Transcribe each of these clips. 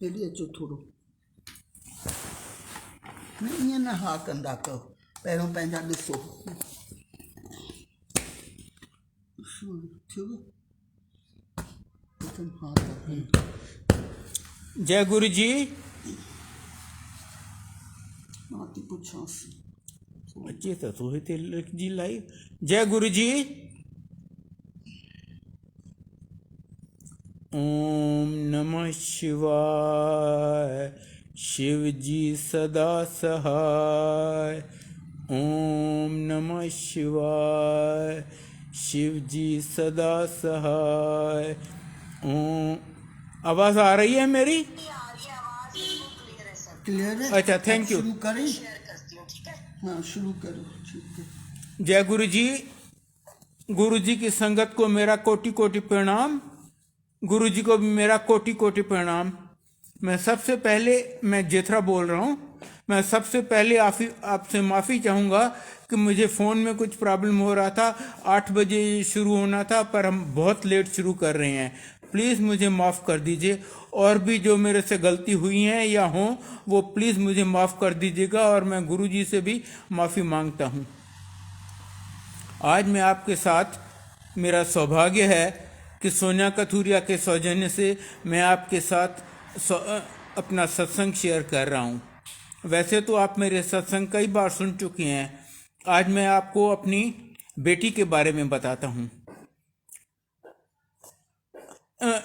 एॾे अचो थोरो न ईअं न हा कंदा कयो पहिरियों पंहिंजा ॾिसो थियो हा जय गुरु जी। मां थी पुछांसि अचे त थो हिते लिखजी लाइव। जय गुरु जी। ओम नमः शिवाय। शिव जी सदा सहाय। ओम नमः शिवाय। शिव जी सदा सहाय। ओम आवाज आ रही है मेरी? क्लियर है? अच्छा, थैंक यू। शुरू करें? हाँ शुरू करो। ठीक है। जय गुरु जी। गुरु जी की संगत को मेरा कोटि कोटि प्रणाम। गुरु जी को भी मेरा कोटि कोटि प्रणाम। मैं सबसे पहले जेथरा बोल रहा हूँ। मैं सबसे पहले आपसे माफ़ी चाहूँगा कि मुझे फ़ोन में कुछ प्रॉब्लम हो रहा था। 8 बजे शुरू होना था पर हम बहुत लेट शुरू कर रहे हैं। प्लीज़ मुझे माफ़ कर दीजिए। और भी जो मेरे से गलती हुई हैं या हों वो प्लीज़ मुझे माफ़ कर दीजिएगा और मैं गुरु जी से भी माफ़ी मांगता हूँ। आज मैं आपके साथ, मेरा सौभाग्य है कि सोनिया कथूरिया के सौजन्य से मैं आपके साथ अपना सत्संग शेयर कर रहा हूँ। वैसे तो आप मेरे सत्संग कई बार सुन चुके हैं। आज मैं आपको अपनी बेटी के बारे में बताता हूँ।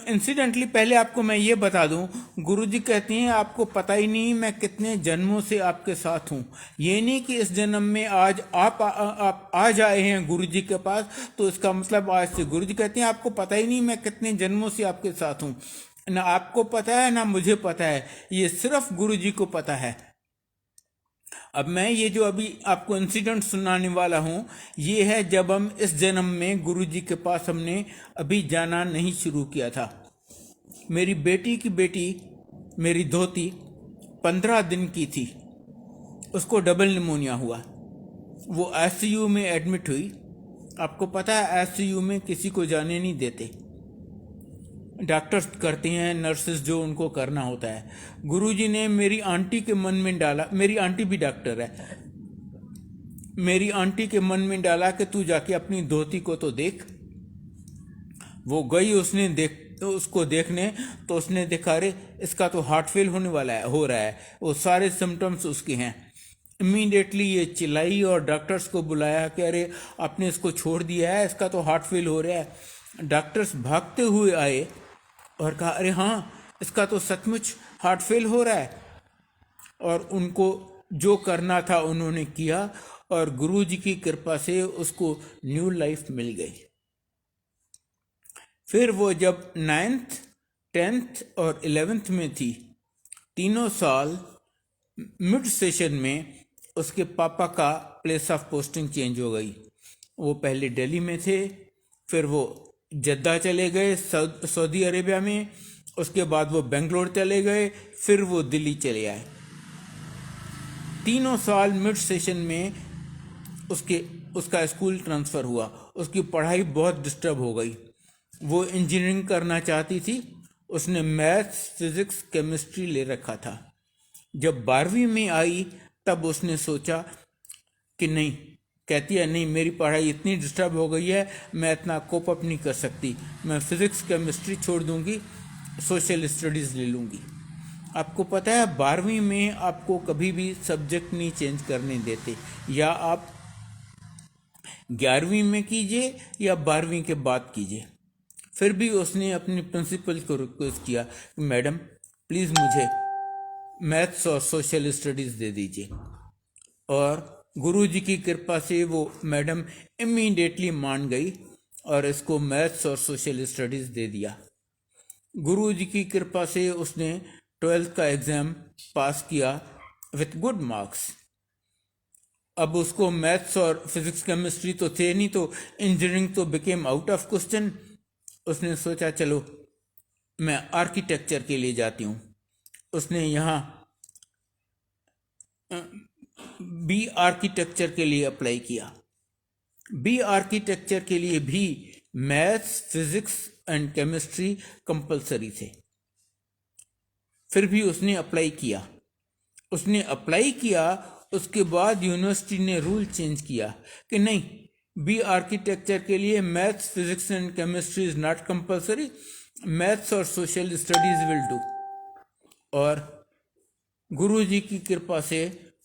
इंसिडेंटली पहले आपको मैं ये बता दूं, गुरुजी कहती हैं आपको पता ही नहीं मैं कितने जन्मों से आपके साथ हूं। ये नहीं कि इस जन्म में आज आप आज आए हैं गुरुजी के पास तो इसका मतलब आज से। गुरुजी कहती हैं आपको पता ही नहीं मैं कितने जन्मों से आपके साथ हूं। ना आपको पता है ना मुझे पता है, ये सिर्फ गुरुजी को पता है। अब मैं ये जो अभी आपको इंसिडेंट सुनाने वाला हूँ ये है जब हम इस जन्म में गुरुजी के पास हमने अभी जाना नहीं शुरू किया था। मेरी बेटी की बेटी, मेरी धोती 15 दिन की थी। उसको डबल निमोनिया हुआ। वो आईसीयू में एडमिट हुई। आपको पता है आईसीयू में किसी को जाने नहीं देते। डॉक्टर्स करते हैं, नर्सेस जो उनको करना होता है। गुरुजी ने मेरी आंटी के मन में डाला, मेरी आंटी भी डॉक्टर है, मेरी आंटी के मन में डाला कि तू जाके अपनी धोती को तो देख। वो गई, उसको देखने तो उसने देखा रे इसका तो हार्ट फेल होने वाला है, हो रहा है। वो सारे सिम्टम्स उसके हैं। इमीडिएटली ये चिल्लाई और डॉक्टर्स को बुलाया कि अरे आपने इसको छोड़ दिया है, इसका तो हार्ट फेल हो रहा है। डॉक्टर्स भागते हुए आए और कहा अरे हाँ इसका तो सचमुच हार्ट फेल हो रहा है। और उनको जो करना था उन्होंने किया और गुरुजी की कृपा से उसको न्यू लाइफ मिल गई। फिर वो जब 9th, 10th और 11th में थी, तीनों साल मिड सेशन में उसके पापा का प्लेस ऑफ पोस्टिंग चेंज हो गई। वो पहले दिल्ली में थे, फिर वो जद्दा चले गए सऊदी अरेबिया में, उसके बाद वो बेंगलोर चले गए, फिर वो दिल्ली चले आए। तीनों साल मिड सेशन में उसका स्कूल ट्रांसफ़र हुआ। उसकी पढ़ाई बहुत डिस्टर्ब हो गई। वो इंजीनियरिंग करना चाहती थी। उसने मैथ्स, फिजिक्स, केमिस्ट्री ले रखा था। जब 12वीं में आई तब उसने सोचा कि नहीं, कहती है नहीं मेरी पढ़ाई इतनी डिस्टर्ब हो गई है, मैं इतना कोप अप नहीं कर सकती, मैं फिजिक्स केमिस्ट्री छोड़ दूंगी, सोशल स्टडीज़ ले लूँगी। आपको पता है 12वीं में आपको कभी भी सब्जेक्ट नहीं चेंज करने देते, या आप 11वीं में कीजिए या 12वीं के बाद कीजिए। फिर भी उसने अपनी प्रिंसिपल को रिक्वेस्ट किया कि मैडम प्लीज़ मुझे मैथ्स और सोशल स्टडीज़ दे दीजिए। और गुरुजी की कृपा से वो मैडम इमीडिएटली मान गई और इसको मैथ्स और सोशल स्टडीज़ दे दिया। गुरुजी की कृपा से उसने 12th का एग्ज़ाम पास किया विथ गुड मार्क्स। अब उसको मैथ्स और फिजिक्स केमिस्ट्री तो थे नहीं, तो इंजीनियरिंग तो बिकेम आउट ऑफ क्वेश्चन। उसने सोचा चलो मैं आर्किटेक्चर के लिए जाती हूँ। उसने यहाँ बी आर्किटेक्चर के लिए अप्लाई किया। बी आर्किटेक्चर के लिए भी maths, physics and chemistry compulsory थे। फिर भी उसने अप्लाई किया। उसके बाद यूनिवर्सिटी ने रूल चेंज किया कि नहीं, बी आर्किटेक्चर के लिए maths, physics and chemistry is not compulsory, maths और सोशल स्टडीज विल डू। और गुरुजी की कृपा से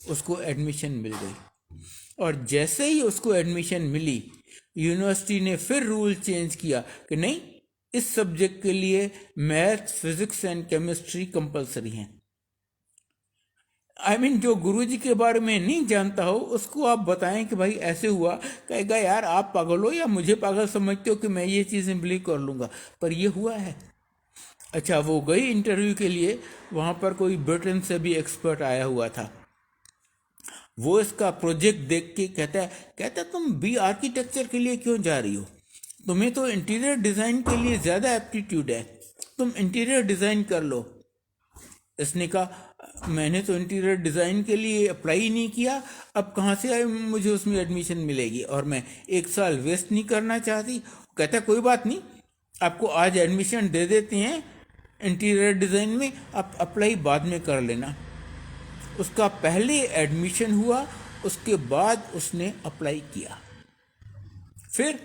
उसको एडमिशन मिल गई। और जैसे ही उसको एडमिशन मिली, यूनिवर्सिटी ने फिर रूल चेंज किया कि नहीं, इस सब्जेक्ट के लिए maths, physics and chemistry compulsory हैं। जो गुरुजी के बारे में नहीं जानता हो उसको आप बताएं कि भाई ऐसे हुआ, कहेगा यार आप पागल हो या मुझे पागल समझते हो कि मैं ये चीज़ें बिलीव कर लूँगा, पर ये हुआ है। अच्छा, वो गई इंटरव्यू के लिए, वहाँ पर कोई ब्रिटेन से भी एक्सपर्ट आया हुआ था। वो इसका प्रोजेक्ट देख के कहता तुम बी आर्किटेक्चर के लिए क्यों जा रही हो, तुम्हें तो इंटीरियर डिज़ाइन के लिए ज़्यादा एप्टीट्यूड है, तुम इंटीरियर डिज़ाइन कर लो। इसने कहा मैंने तो इंटीरियर डिज़ाइन के लिए अप्लाई नहीं किया, अब कहाँ से मुझे उसमें एडमिशन मिलेगी, और मैं 1 साल वेस्ट नहीं करना चाहती। कहता कोई बात नहीं, आपको आज एडमिशन दे देते हैं इंटीरियर डिज़ाइन में, आप अप्लाई बाद में कर लेना। उसका पहले एडमिशन हुआ, उसके बाद उसने अप्लाई किया। फिर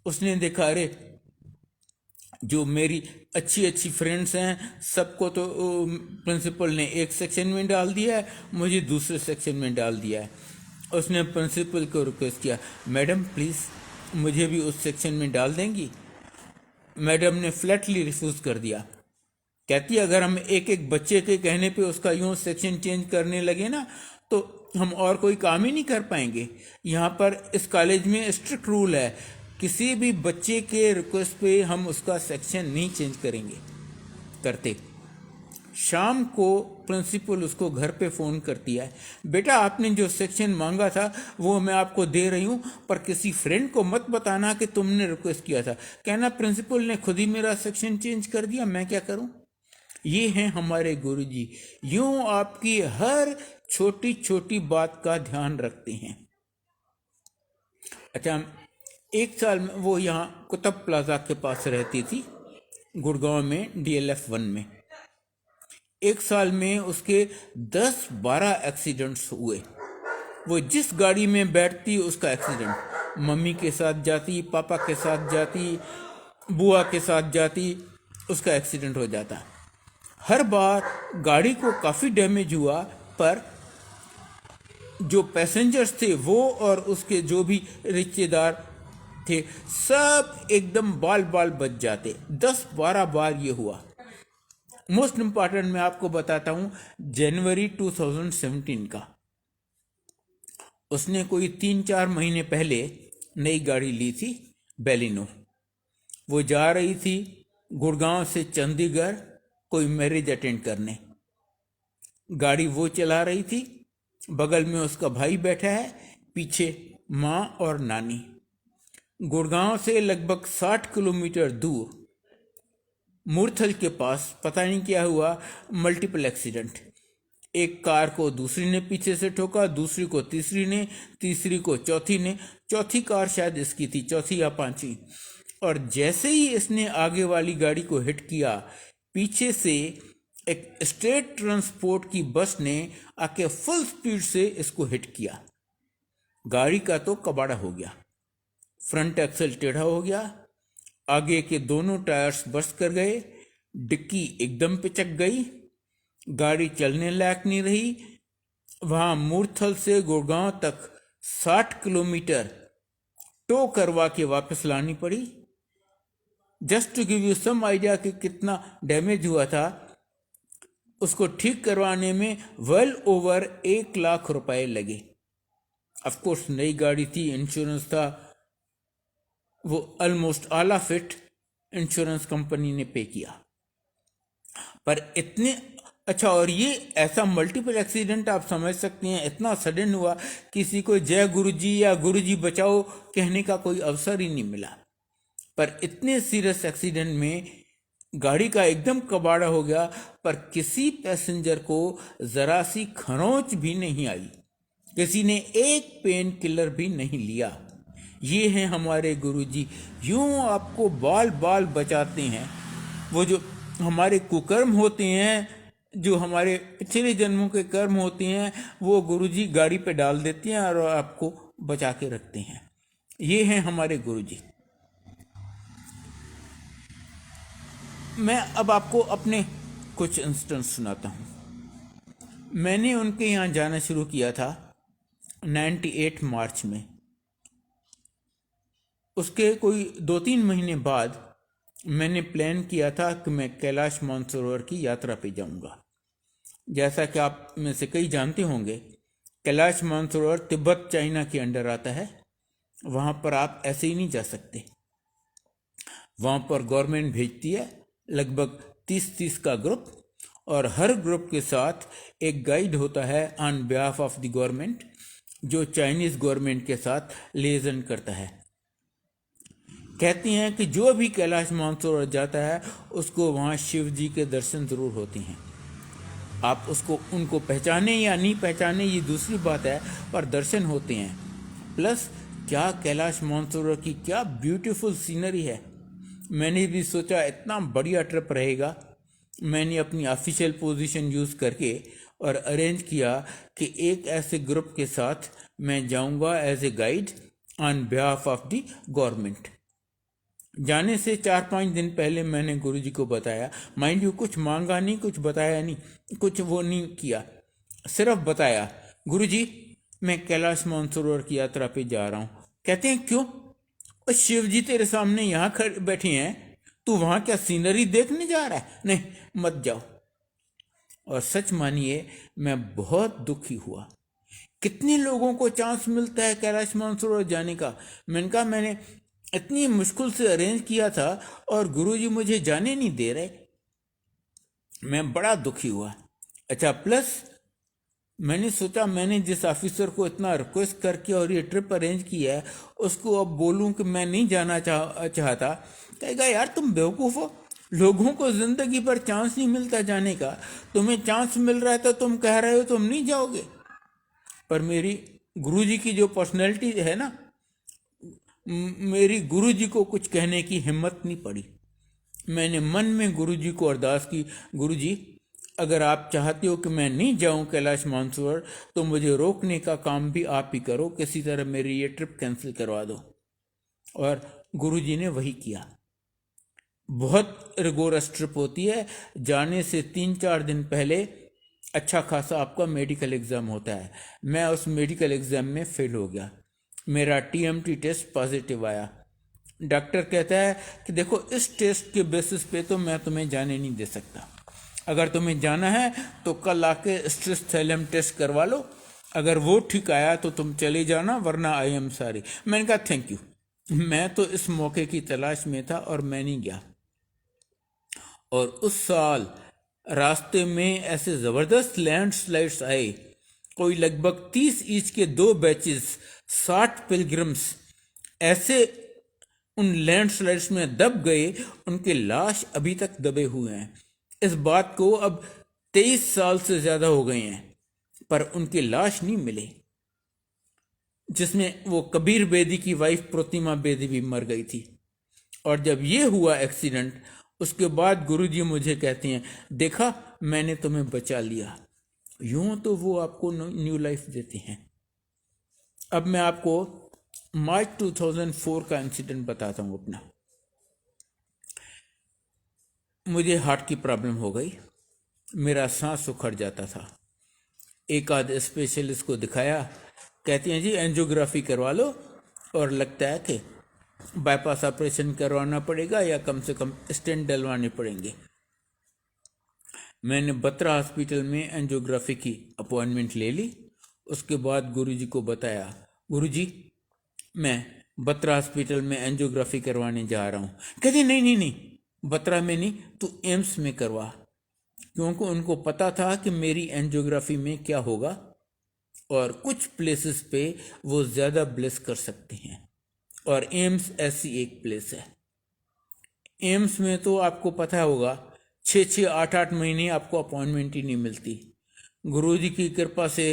उसने देखा अरे जो मेरी अच्छी अच्छी फ्रेंड्स हैं सबको तो प्रिंसिपल ने एक सेक्शन में डाल दिया है, मुझे दूसरे सेक्शन में डाल दिया है। उसने प्रिंसिपल को रिक्वेस्ट किया, मैडम प्लीज़ मुझे भी उस सेक्शन में डाल देंगी। मैडम ने फ्लैटली रिफ्यूज़ कर दिया। कहती अगर हम एक एक बच्चे के कहने पे उसका यूँ सेक्शन चेंज करने लगे ना तो हम और कोई काम ही नहीं कर पाएंगे। यहाँ पर इस कॉलेज में स्ट्रिक्ट रूल है, किसी भी बच्चे के रिक्वेस्ट पे हम उसका सेक्शन नहीं चेंज करते। शाम को प्रिंसिपल उसको घर पे फ़ोन करती है, बेटा आपने जो सेक्शन मांगा था वो मैं आपको दे रही हूँ, पर किसी फ्रेंड को मत बताना कि तुमने रिक्वेस्ट किया था। कहना प्रिंसिपल ने खुद ही मेरा सेक्शन चेंज कर दिया, मैं क्या करूँ। ये हैं हमारे गुरुजी, यूँ आपकी हर छोटी छोटी बात का ध्यान रखते हैं। अच्छा, 1 साल में वो यहाँ कुतुब प्लाजा के पास रहती थी, गुड़गांव में DLF 1 में। 1 साल में उसके 10-12 एक्सीडेंट्स हुए। वो जिस गाड़ी में बैठती उसका एक्सीडेंट, मम्मी के साथ जाती, पापा के साथ जाती, बुआ के साथ जाती, उसका एक्सीडेंट हो जाता। हर बार गाड़ी को काफ़ी डैमेज हुआ, पर जो पैसेंजर्स थे वो और उसके जो भी रिश्तेदार थे सब एकदम बाल बाल बच जाते। 10-12 बार ये हुआ। मोस्ट इम्पॉर्टेंट मैं आपको बताता हूँ, जनवरी 2017 का उसने कोई 3-4 महीने पहले नई गाड़ी ली थी, बेलिनो। वो जा रही थी गुड़गांव से चंडीगढ़ कोई मैरिज अटेंड करने। गाड़ी वो चला रही थी, बगल में उसका भाई बैठा है, पीछे माँ और नानी। गुड़गांव से लगभग 60 किलोमीटर दूर मूर्थल के पास पता नहीं क्या हुआ, मल्टीपल एक्सीडेंट। एक कार को दूसरी ने पीछे से ठोका, दूसरी को तीसरी ने, तीसरी को चौथी ने, चौथी कार शायद इसकी थी, चौथी या पांचवी। और जैसे ही इसने आगे वाली गाड़ी को हिट किया, पीछे से एक स्टेट ट्रांसपोर्ट की बस ने आके फुल स्पीड से इसको हिट किया। गाड़ी का तो कबाड़ा हो गया, फ्रंट एक्सल टेढ़ा हो गया, आगे के दोनों टायर्स बर्स्ट कर गए, डिक्की एकदम पिचक गई, गाड़ी चलने लायक नहीं रही। वहाँ मूर्थल से गुड़गांव तक 60 किलोमीटर टो करवा के वापस लानी पड़ी। Just to give you some idea कि कितना डैमेज हुआ था, उसको ठीक करवाने में वेल ओवर 1 लाख रुपए लगे। ऑफ कोर्स नई गाड़ी थी, इंश्योरेंस था, वो almost all of it insurance company ने पे किया। पर इतने अच्छा, और ये ऐसा मल्टीपल एक्सीडेंट आप समझ सकते हैं, इतना सडन हुआ, किसी को जय गुरुजी या गुरुजी बचाओ कहने का कोई अवसर ही नहीं मिला। पर इतने सीरियस एक्सीडेंट में गाड़ी का एकदम कबाड़ा हो गया, पर किसी पैसेंजर को जरा सी खरोंच भी नहीं आई, किसी ने एक पेन किलर भी नहीं लिया। ये हैं हमारे गुरुजी, यूं आपको बाल बाल बचाते हैं। वो जो हमारे कुकर्म होते हैं, जो हमारे पिछले जन्मों के कर्म होते हैं, वो गुरुजी गाड़ी पे डाल देते हैं और आपको बचा के रखते हैं। ये हैं हमारे गुरुजी। मैं अब आपको अपने कुछ इंस्टेंस सुनाता हूँ। मैंने उनके यहाँ जाना शुरू किया था 98 मार्च में। उसके कोई 2-3 महीने बाद मैंने प्लान किया था कि मैं कैलाश मानसरोवर की यात्रा पे जाऊंगा। जैसा कि आप में से कई जानते होंगे, कैलाश मानसरोवर तिब्बत चाइना के अंडर आता है। वहाँ पर आप ऐसे ही नहीं जा सकते। वहाँ पर गवर्नमेंट भेजती है लगभग 30 का ग्रुप, और हर ग्रुप के साथ एक गाइड होता है on behalf of the government, जो चाइनीज गवर्नमेंट के साथ लिएजन करता है। कहती हैं कि जो भी कैलाश मानसरोवर जाता है उसको वहाँ शिव जी के दर्शन जरूर होते हैं। आप उनको पहचाने या नहीं पहचाने ये दूसरी बात है, पर दर्शन होते हैं। प्लस क्या कैलाश मानसरोवर की क्या ब्यूटीफुल सीनरी है। मैंने भी सोचा इतना बढ़िया ट्रिप रहेगा। मैंने अपनी ऑफिशियल पोजीशन यूज़ करके और अरेंज किया कि एक ऐसे ग्रुप के साथ मैं जाऊंगा as a guide on behalf of the government. जाने से 4-5 दिन पहले मैंने गुरुजी को बताया। माइंड यू, कुछ मांगा नहीं, कुछ बताया नहीं, कुछ वो नहीं किया, सिर्फ बताया गुरुजी मैं कैलाश मानसरोवर की यात्रा पे जा रहा हूँ। कहते हैं क्यों? और शिव जी तेरे सामने यहाँ खड़े बैठे हैं, तू वहाँ क्या सीनरी देखने जा रहा है? नहीं, मत जाओ। और सच मानिए मैं बहुत दुखी हुआ। कितने लोगों को चांस मिलता है कैलाश मानसरोवर जाने का। मैंने कहा मैंने इतनी मुश्किल से अरेंज किया था और गुरुजी मुझे जाने नहीं दे रहे। मैं बड़ा दुखी हुआ। अच्छा, प्लस मैंने सोचा मैंने जिस ऑफिसर को इतना रिक्वेस्ट करके और ये ट्रिप अरेंज किया है उसको अब बोलूं कि मैं नहीं जाना चाहता। कहेगा यार तुम बेवकूफ़ हो, लोगों को जिंदगी पर चांस नहीं मिलता जाने का, तुम्हें चांस मिल रहा है तो तुम कह रहे हो तुम नहीं जाओगे। पर मेरी गुरुजी की जो पर्सनैलिटी है ना, मेरी गुरुजी को कुछ कहने की हिम्मत नहीं पड़ी। मैंने मन में गुरुजी को अरदास की, गुरुजी अगर आप चाहते हो कि मैं नहीं जाऊं कैलाश मानसरोवर तो मुझे रोकने का काम भी आप ही करो, किसी तरह मेरी ये ट्रिप कैंसिल करवा दो। और गुरुजी ने वही किया। बहुत रिगोरस ट्रिप होती है। जाने से 3-4 दिन पहले अच्छा खासा आपका मेडिकल एग्ज़ाम होता है। मैं उस मेडिकल एग्ज़ाम में फेल हो गया। मेरा TMT टेस्ट पॉजिटिव आया। डॉक्टर कहता है कि देखो इस टेस्ट के बेसिस पे तो मैं तुम्हें जाने नहीं दे सकता। अगर तुम्हें जाना है तो कल आके स्ट्रेस थैलम टेस्ट करवा लो, अगर वो ठीक आया तो तुम चले जाना, वरना आई एम सॉरी। मैंने कहा थैंक यू। मैं तो इस मौके की तलाश में था और मैं नहीं गया। और उस साल रास्ते में ऐसे ज़बरदस्त लैंडस्लाइड्स आए, कोई लगभग 30 ईच के 2 बैचेस, 60 पिलग्रिम्स ऐसे उन लैंडस्लाइड्स में दब गए, उनके लाश अभी तक दबे हुए हैं। इस बात को अब 23 साल से ज़्यादा हो गए हैं, पर उनके लाश नहीं मिले। जिसमें वो कबीर बेदी की वाइफ प्रतिमा बेदी भी मर गई थी। और जब ये हुआ एक्सीडेंट, उसके बाद गुरुजी मुझे कहते हैं देखा मैंने तुम्हें बचा लिया। यूं तो वो आपको न्यू लाइफ देते हैं। अब मैं आपको मार्च 2004 का इंसिडेंट बताता हूँ अपना। मुझे हार्ट की प्रॉब्लम हो गई, मेरा सांस उखड़ जाता था। एक आध स्पेशलिस्ट को दिखाया, कहती हैं जी एंजियोग्राफी करवा लो, और लगता है कि बाईपास ऑपरेशन करवाना पड़ेगा या कम से कम स्टेंट डलवाने पड़ेंगे। मैंने बत्रा हॉस्पिटल में एंजियोग्राफी की अपॉइंटमेंट ले ली। उसके बाद गुरुजी को बताया, गुरुजी मैं बत्रा हॉस्पिटल में एंजियोग्राफी करवाने जा रहा हूँ। कहते नहीं नहीं नहीं, बत्रा में नहीं, तू एम्स में करवा। क्योंकि उनको पता था कि मेरी एंजियोग्राफी में क्या होगा, और कुछ प्लेसेस पे वो ज़्यादा ब्लेस कर सकते हैं, और एम्स ऐसी एक प्लेस है। एम्स में तो आपको पता होगा 6-6, 8-8 महीने आपको अपॉइंटमेंट ही नहीं मिलती। गुरुजी की कृपा से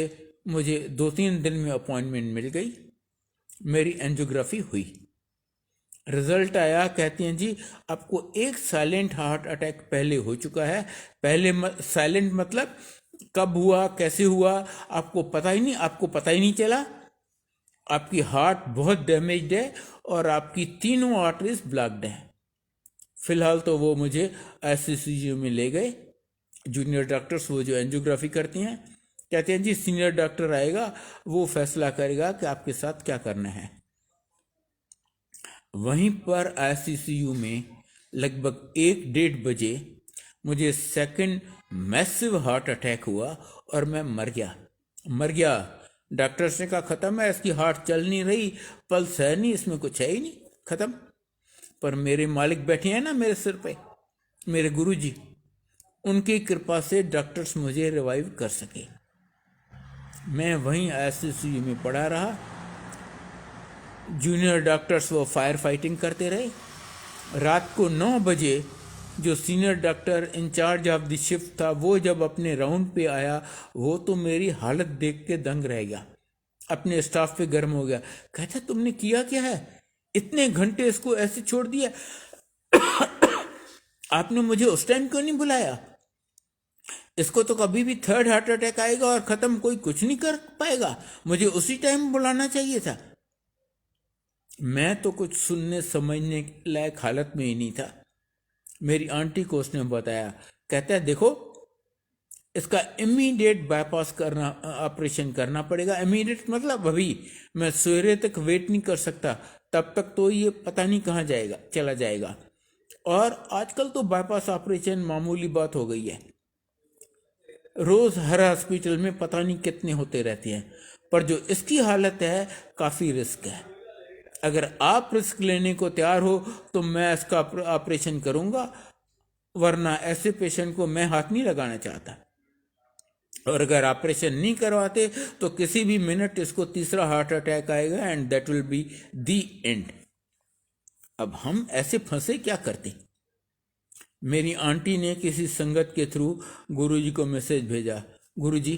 मुझे 2-3 दिन में अपॉइंटमेंट मिल गई। मेरी एंजियोग्राफी हुई। रिजल्ट आया, कहती हैं जी आपको एक साइलेंट हार्ट अटैक पहले हो चुका है। पहले साइलेंट मतलब कब हुआ, कैसे हुआ, आपको पता ही नहीं चला। आपकी हार्ट बहुत डैमेज्ड है और आपकी तीनों आर्टरीज ब्लॉक्ड है। फिलहाल तो वो मुझे ICCU में ले गए। जूनियर डॉक्टर्स, वो जो एंजियोग्राफी करती हैं, कहते हैं जी सीनियर डॉक्टर आएगा, वो फैसला करेगा कि आपके साथ क्या करना है। वहीं पर ICCU में लगभग 1-1:30 बजे मुझे सेकंड मैसिव हार्ट अटैक हुआ और मैं मर गया। डॉक्टर्स ने कहा खत्म है, इसकी हार्ट चल नहीं रही, पल्स है नहीं, इसमें कुछ है ही नहीं, खत्म। पर मेरे मालिक बैठे हैं ना मेरे सिर पे, मेरे गुरुजी, उनकी कृपा से डॉक्टर्स मुझे रिवाइव कर सके। मैं वहीं ICCU में पड़ा रहा। जूनियर डॉक्टर्स वो फायर फाइटिंग करते रहे। रात को 9 बजे जो senior doctor in charge of the shift था, वो जब अपने राउंड पे आया, वो तो मेरी हालत देख के दंग रह गया, अपने स्टाफ पे गर्म हो गया। कहता तुमने किया क्या है, इतने घंटे इसको ऐसे छोड़ दिया, आपने मुझे उस टाइम क्यों नहीं बुलाया? इसको तो कभी भी थर्ड हार्ट अटैक आएगा और खत्म, कोई कुछ नहीं कर पाएगा, मुझे उसी टाइम बुलाना चाहिए था। मैं तो कुछ सुनने समझने लायक हालत में ही नहीं था। मेरी आंटी को उसने बताया, कहता है देखो इसका इमीडिएट बाईपास करना, ऑपरेशन करना पड़ेगा। इमीडिएट मतलब अभी, मैं सवेरे तक वेट नहीं कर सकता, तब तक तो ये पता नहीं कहाँ जाएगा, चला जाएगा। और आजकल तो बाईपास ऑपरेशन मामूली बात हो गई है, रोज हर हॉस्पिटल में पता नहीं कितने होते रहते हैं। पर जो इसकी हालत है, काफ़ी रिस्क है। अगर आप रिस्क लेने को तैयार हो तो मैं इसका ऑपरेशन करूंगा, वरना ऐसे पेशेंट को मैं हाथ नहीं लगाना चाहता। और अगर ऑपरेशन नहीं करवाते तो किसी भी मिनट इसको तीसरा हार्ट अटैक आएगा and that will be the and. अब हम ऐसे फंसे क्या करते? मेरी आंटी ने किसी संगत के थ्रू गुरुजी को मैसेज भेजा, गुरुजी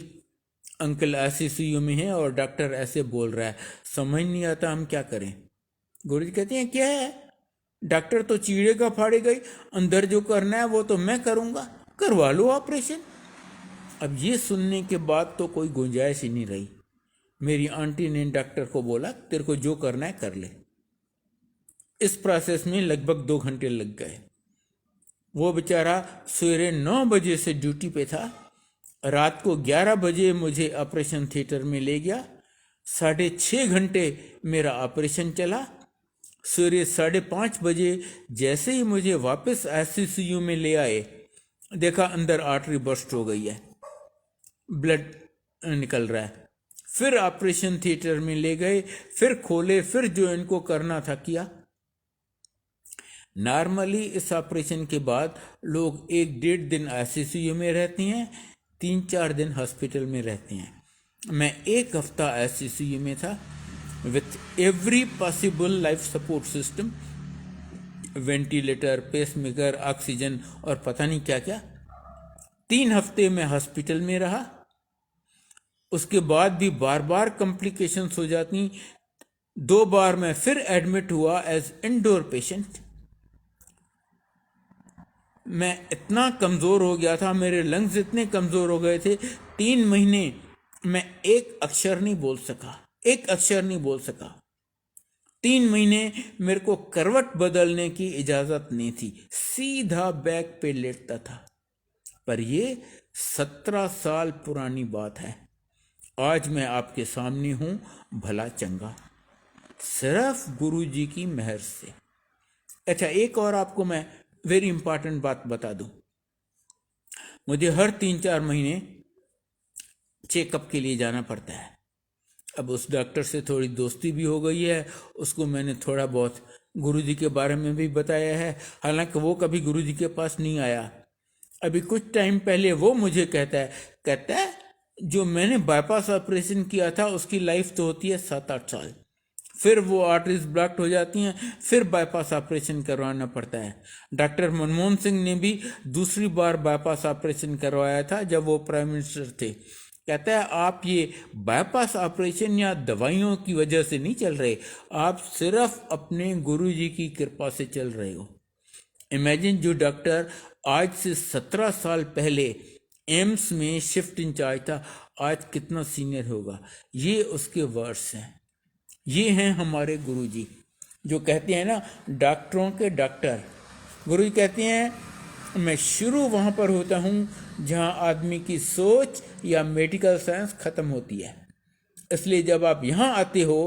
अंकल ICCU में है और डॉक्टर ऐसे बोल रहा है, समझ नहीं आता हम क्या करें। गुरुजी कहते हैं क्या है, डॉक्टर तो चीड़े का फाड़े गई, अंदर जो करना है वो तो मैं करूंगा, करवा लो ऑपरेशन। अब ये सुनने के बाद तो कोई गुंजाइश ही नहीं रही। मेरी आंटी ने डॉक्टर को बोला तेरे को जो करना है कर ले। इस प्रोसेस में लगभग 2 घंटे लग गए। वो बेचारा सवेरे 9 बजे से ड्यूटी पे था, रात को 11 बजे मुझे ऑपरेशन थिएटर में ले गया। 6.5 घंटे मेरा ऑपरेशन चला। सवेरे 5:30 बजे जैसे ही मुझे वापस ICCU में ले आए, देखा अंदर आर्टरी बर्स्ट हो गई है, ब्लड निकल रहा है। फिर ऑपरेशन थिएटर में ले गए, फिर खोले, फिर जो इनको करना था किया। नॉर्मली इस ऑपरेशन के बाद लोग 1-1.5 दिन ICCU में रहते हैं, 3-4 दिन हॉस्पिटल में रहते हैं। मैं 1 हफ्ता ICCU में था with every possible life support system, ventilator, pacemaker, oxygen और पता नहीं क्या क्या। 3 हफ्ते में हॉस्पिटल में रहा। उसके बाद भी बार बार कॉम्प्लिकेशंस हो जाती। 2 बार मैं फिर एडमिट हुआ एज इंडोर पेशेंट। मैं इतना कमज़ोर हो गया था, मेरे लंग्स इतने कमज़ोर हो गए थे, 3 महीने मैं एक अक्षर नहीं बोल सका। 3 महीने मेरे को करवट बदलने की इजाज़त नहीं थी, सीधा बैक पे लेटता था। पर ये 17 साल पुरानी बात है। आज मैं आपके सामने हूँ भला चंगा, सिर्फ गुरुजी की मेहर से। अच्छा, एक और आपको मैं वेरी इंपॉर्टेंट बात बता दूं। मुझे हर 3-4 महीने चेकअप के लिए जाना पड़ता है। अब उस डॉक्टर से थोड़ी दोस्ती भी हो गई है, उसको मैंने थोड़ा बहुत गुरुजी के बारे में भी बताया है, हालांकि वो कभी गुरुजी के पास नहीं आया। अभी कुछ टाइम पहले वो मुझे कहता है जो मैंने बाईपास ऑपरेशन किया था उसकी लाइफ तो होती है 7-8 साल, फिर वो आर्टरीज ब्लॉक्ड हो जाती हैं, फिर बाईपास ऑपरेशन करवाना पड़ता है। डॉक्टर मनमोहन सिंह ने भी दूसरी बार बाईपास ऑपरेशन करवाया था जब वो प्राइम मिनिस्टर थे। कहता है आप ये बाईपास ऑपरेशन या दवाइयों की वजह से नहीं चल रहे, आप सिर्फ अपने गुरु जी की कृपा से चल रहे हो। इमेजिन, जो डॉक्टर आज से 17 साल पहले एम्स में शिफ्ट इंचार्ज था, आज कितना सीनियर होगा। ये उसके वर्ड्स हैं। ये हैं हमारे गुरु जी, जो कहते हैं ना, डॉक्टरों के डॉक्टर। गुरु जी कहते हैं मैं शुरू वहाँ पर होता हूँ जहाँ आदमी की सोच या मेडिकल साइंस ख़त्म होती है। इसलिए जब आप यहाँ आते हो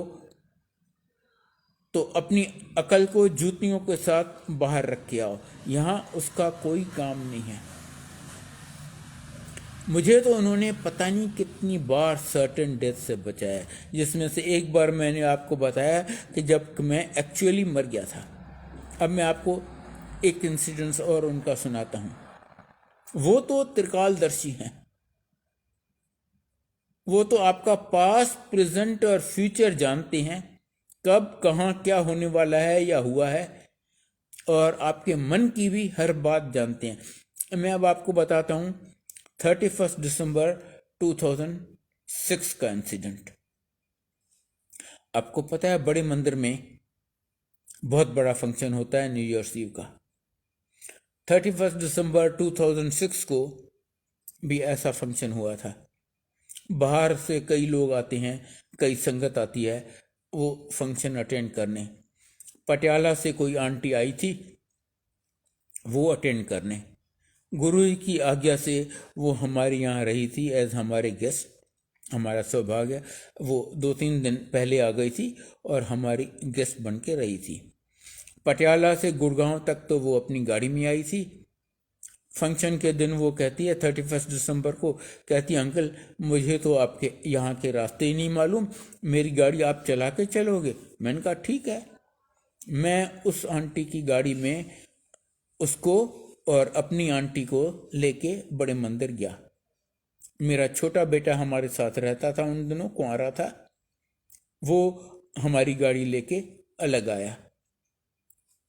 तो अपनी अकल को जूतियों के साथ बाहर रख के आओ, यहाँ उसका कोई काम नहीं है। मुझे तो उन्होंने पता नहीं कितनी बार सर्टेन डेथ से बचाया, जिसमें से एक बार मैंने आपको बताया कि जब मैं एक्चुअली मर गया था। अब मैं आपको एक इंसिडेंस और उनका सुनाता हूँ। वो तो त्रिकालदर्शी हैं। वो तो आपका पास्ट, प्रेजेंट और फ्यूचर जानते हैं, कब कहाँ क्या होने वाला है या हुआ है, और आपके मन की भी हर बात जानते हैं। मैं अब आपको बताता हूँ 31 दिसंबर 2006 का इंसिडेंट। आपको पता है बड़े मंदिर में बहुत बड़ा फंक्शन होता है न्यू ईयर्स ईव का। 31 दिसंबर 2006 को भी ऐसा फंक्शन हुआ था। बाहर से कई लोग आते हैं, कई संगत आती है वो फंक्शन अटेंड करने। पटियाला से कोई आंटी आई थी वो अटेंड करने। गुरु जी की आज्ञा से वो हमारे यहाँ रही थी एज हमारे गेस्ट। हमारा सौभाग्य, वो 2-3 दिन पहले आ गई थी और हमारी गेस्ट बन के रही थी। पटियाला से गुड़गांव तक तो वो अपनी गाड़ी में आई थी। फंक्शन के दिन वो कहती है 31 दिसंबर को, कहती है अंकल मुझे तो आपके यहाँ के रास्ते ही नहीं मालूम, मेरी गाड़ी आप चला के चलोगे? मैंने कहा ठीक है। मैं उस आंटी की गाड़ी में उसको और अपनी आंटी को लेके बड़े मंदिर गया। मेरा छोटा बेटा हमारे साथ रहता था, उन दिनों कुंवारा था। वो हमारी गाड़ी लेके अलग आया।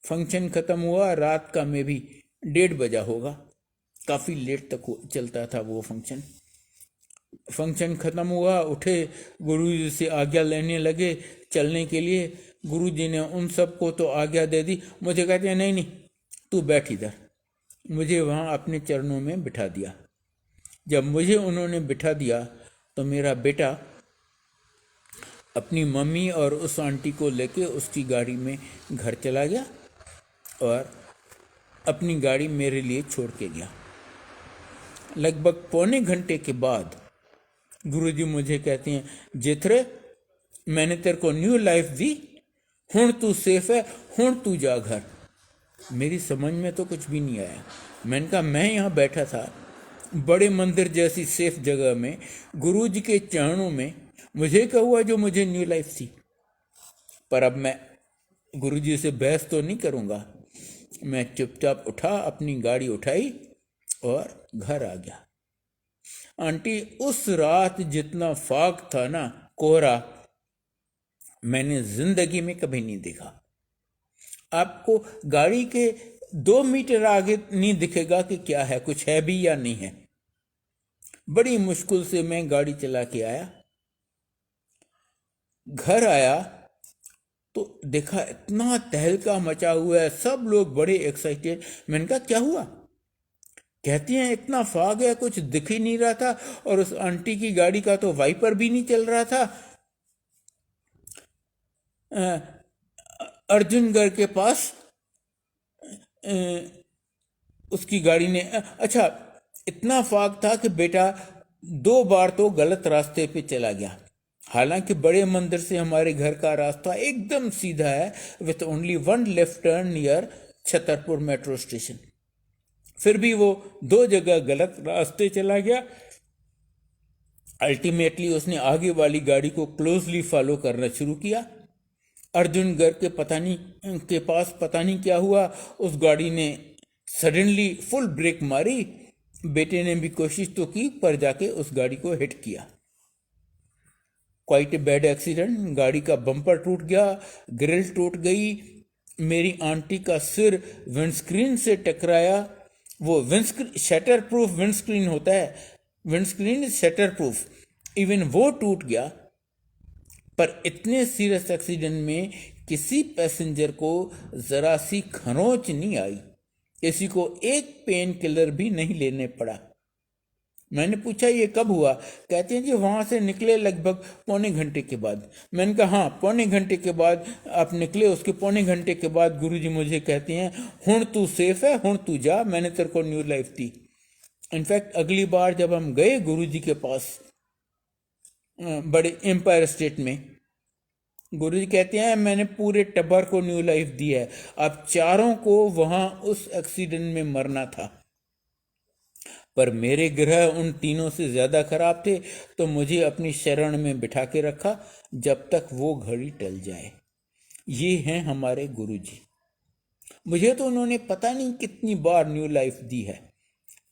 फंक्शन ख़त्म हुआ रात का, में भी 1:30 बजा होगा, काफ़ी लेट तक चलता था वो फंक्शन। फंक्शन ख़त्म हुआ, उठे, गुरुजी से आज्ञा लेने लगे चलने के लिए। गुरुजी ने उन सबको तो आज्ञा दे दी, मुझे कहते हैं नहीं नहीं तू बैठ इधर। मुझे वहाँ अपने चरणों में बिठा दिया। जब मुझे उन्होंने बिठा दिया तो मेरा बेटा अपनी मम्मी और उस आंटी को लेके उसकी गाड़ी में घर चला गया और अपनी गाड़ी मेरे लिए छोड़ के गया। लगभग पौने घंटे के बाद गुरुजी मुझे कहते हैं जेथरे मैंने तेरे को न्यू लाइफ दी, हुण तू सेफ है, हुण तू जा घर। मेरी समझ में तो कुछ भी नहीं आया। मैंने कहा मैं यहाँ बैठा था बड़े मंदिर जैसी सेफ जगह में, गुरुजी के चरणों में, मुझे क्या हुआ जो मुझे न्यू लाइफ थी। पर अब मैं गुरुजी से बहस तो नहीं करूँगा। मैं चुपचाप उठा, अपनी गाड़ी उठाई और घर आ गया। आंटी उस रात जितना फाग था ना, कोहरा, मैंने जिंदगी में कभी नहीं देखा। आपको गाड़ी के 2 मीटर आगे नहीं दिखेगा कि क्या है, कुछ है भी या नहीं है। बड़ी मुश्किल से मैं गाड़ी चला के आया। घर आया तो देखा इतना तहलका मचा हुआ है, सब लोग बड़े एक्साइटेड। मैंने कहा क्या हुआ? कहती हैं इतना फाग है, कुछ दिख ही नहीं रहा था, और उस आंटी की गाड़ी का तो वाइपर भी नहीं चल रहा था। अर्जुनगढ़ के पास उसकी गाड़ी ने, अच्छा इतना फाग था कि बेटा 2 बार तो गलत रास्ते पे चला गया। हालांकि बड़े मंदिर से हमारे घर का रास्ता एकदम सीधा है, with only 1 left turn near Chhatarpur metro station. फिर भी वो 2 जगह गलत रास्ते चला गया। अल्टीमेटली उसने आगे वाली गाड़ी को क्लोजली फॉलो करना शुरू किया। अर्जुनगढ़ के पास पता नहीं क्या हुआ, उस गाड़ी ने सडनली फुल ब्रेक मारी। बेटे ने भी कोशिश तो की पर जाके उस गाड़ी को हिट किया। Quite a bad accident. गाड़ी का बम्पर टूट गया, ग्रिल टूट गई, मेरी आंटी का सिर विंडस्क्रीन से टकराया। वो विंडस्क्रीन शटर प्रूफ विंडस्क्रीन होता है, windscreen is shutter proof, even वो टूट गया। पर इतने सीरियस एक्सीडेंट में किसी पैसेंजर को जरा सी खरोंच नहीं आई, किसी को एक पेन किलर भी नहीं लेने पड़ा। मैंने पूछा ये कब हुआ? कहते हैं जी वहां से निकले लगभग पौने घंटे के बाद। मैंने कहा हाँ, पौने घंटे के बाद आप निकले, उसके पौने घंटे के बाद गुरुजी मुझे कहते हैं हुण तू सेफ है, हुण तू जा, मैंने तेरे को न्यू लाइफ दी। इनफैक्ट अगली बार जब हम गए गुरुजी के पास बड़े एम्पायर स्टेट में, गुरुजी कहते हैं मैंने पूरे टब्बर को न्यू लाइफ दी है, अब चारों को वहां उस एक्सीडेंट में मरना था, पर मेरे ग्रह उन तीनों से ज्यादा खराब थे, तो मुझे अपनी शरण में बिठा के रखा जब तक वो घड़ी टल जाए। ये हैं हमारे गुरुजी। मुझे तो उन्होंने पता नहीं कितनी बार न्यू लाइफ दी है।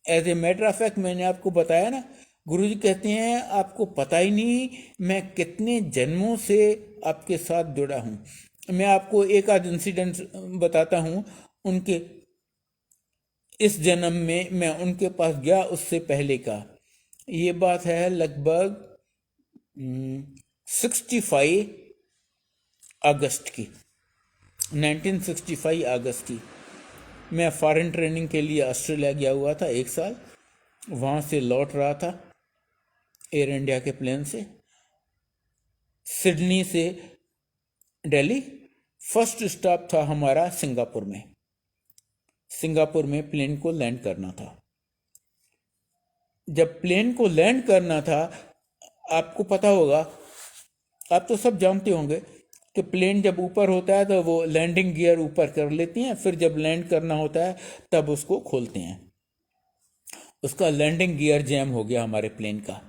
As a matter of fact मैंने आपको बताया ना, गुरुजी कहते हैं आपको पता ही नहीं मैं कितने जन्मों से आपके साथ जुड़ा हूं। मैं आपको एक आध इंसिडेंट बताता हूं उनके, इस जन्म में मैं उनके पास गया उससे पहले का। ये बात है लगभग 65 अगस्त की, 1965 अगस्त की। मैं फॉरेन ट्रेनिंग के लिए ऑस्ट्रेलिया गया हुआ था 1 साल, वहाँ से लौट रहा था एयर इंडिया के प्लेन से, सिडनी से दिल्ली। फर्स्ट स्टॉप था हमारा सिंगापुर में। सिंगापुर में प्लेन को लैंड करना था। जब प्लेन को लैंड करना था, आपको पता होगा, आप तो सब जानते होंगे कि प्लेन जब ऊपर होता है तो वो लैंडिंग गियर ऊपर कर लेती हैं, फिर जब लैंड करना होता है तब उसको खोलते हैं। उसका लैंडिंग गियर जैम हो गया हमारे प्लेन का।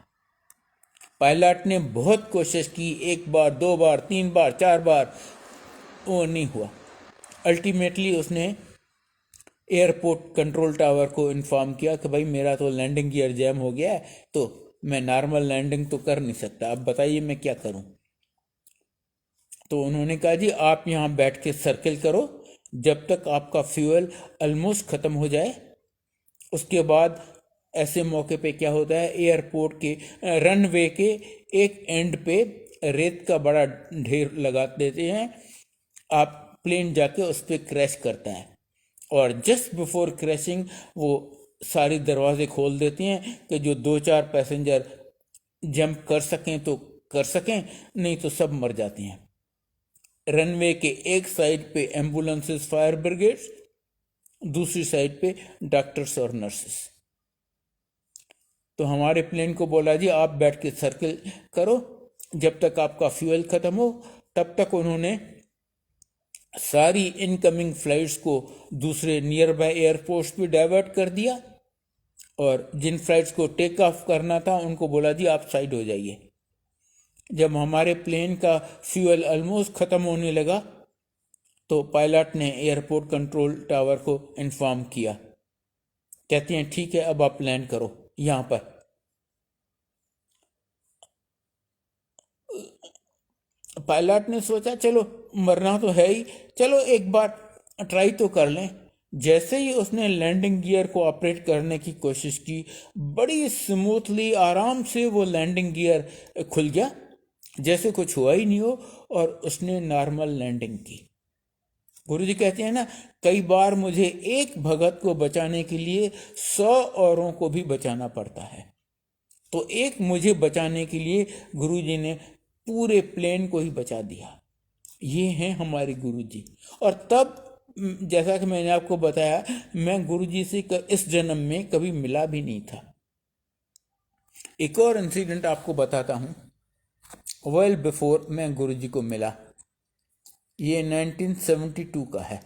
पायलट ने बहुत कोशिश की, 1 बार 2 बार 3 बार 4 बार, वो नहीं हुआ। अल्टीमेटली उसने एयरपोर्ट कंट्रोल टावर को इन्फॉर्म किया कि भाई मेरा तो लैंडिंग गियर जैम हो गया है, तो मैं नॉर्मल लैंडिंग तो कर नहीं सकता, अब बताइए मैं क्या करूं। तो उन्होंने कहा जी आप यहाँ बैठ के सर्किल करो जब तक आपका फ्यूल ऑलमोस्ट ख़त्म हो जाए। उसके बाद ऐसे मौके पे क्या होता है, एयरपोर्ट के रनवे के एक एंड पे रेत का बड़ा ढेर लगा देते हैं, आप प्लेन जाके उस पर क्रैश करता है, और जस्ट बिफोर क्रैशिंग वो सारे दरवाजे खोल देते हैं कि जो 2-4 पैसेंजर जंप कर सकें तो कर सकें, नहीं तो सब मर जाते हैं। रनवे के एक साइड पे एम्बुलेंसेस, फायर ब्रिगेड्स, दूसरी साइड पे डॉक्टर्स और नर्सेस। तो हमारे प्लेन को बोला जी आप बैठ के सर्किल करो जब तक आपका फ्यूल खत्म हो। तब तक उन्होंने सारी इनकमिंग फ्लाइट्स को दूसरे नियर बाय एयरपोर्ट्स पे डाइवर्ट कर दिया, और जिन फ्लाइट्स को टेक ऑफ करना था उनको बोला जी आप साइड हो जाइए। जब हमारे प्लेन का फ्यूल ऑलमोस्ट ख़त्म होने लगा तो पायलट ने एयरपोर्ट कंट्रोल टावर को इन्फॉर्म किया, कहते हैं ठीक है अब आप लैंड करो यहाँ पर। पायलट ने सोचा चलो मरना तो है ही, चलो एक बार ट्राई तो कर लें। जैसे ही उसने लैंडिंग गियर को ऑपरेट करने की कोशिश की, बड़ी स्मूथली आराम से वो लैंडिंग गियर खुल गया जैसे कुछ हुआ ही नहीं हो, और उसने नॉर्मल लैंडिंग की। गुरुजी कहते हैं ना, कई बार मुझे एक भगत को बचाने के लिए 100 औरों को भी बचाना पड़ता है। तो एक मुझे बचाने के लिए गुरुजी ने पूरे प्लेन को ही बचा दिया। ये हैं हमारे गुरुजी। और तब जैसा कि मैंने आपको बताया, मैं गुरुजी से इस जन्म में कभी मिला भी नहीं था। एक और इंसिडेंट आपको बताता हूँ। वेल बिफोर मैं गुरुजी को मिला, ये 1972 का है।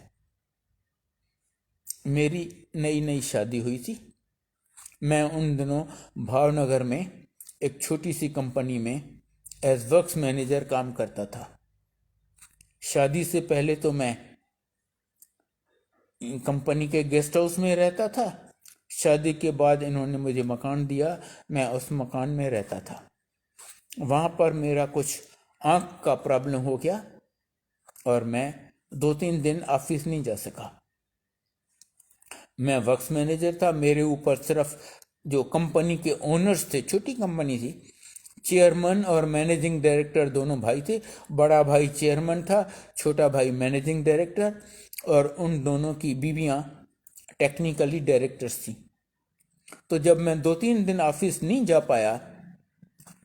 मेरी नई नई शादी हुई थी। मैं उन दिनों भावनगर में एक छोटी सी कंपनी में एज वर्क्स मैनेजर काम करता था। शादी से पहले तो मैं कंपनी के गेस्ट हाउस में रहता था। शादी के बाद इन्होंने मुझे मकान दिया, मैं उस मकान में रहता था। वहाँ पर मेरा कुछ आँख का प्रॉब्लम हो गया और मैं 2-3 दिन ऑफिस नहीं जा सका। मैं वर्क्स मैनेजर था, मेरे ऊपर सिर्फ जो कंपनी के ओनर्स थे, छोटी कंपनी थी, चेयरमैन और मैनेजिंग डायरेक्टर दोनों भाई थे। बड़ा भाई चेयरमैन था, छोटा भाई मैनेजिंग डायरेक्टर, और उन दोनों की बीवियां टेक्निकली डायरेक्टर्स थी। तो जब मैं 2-3 दिन ऑफिस नहीं जा पाया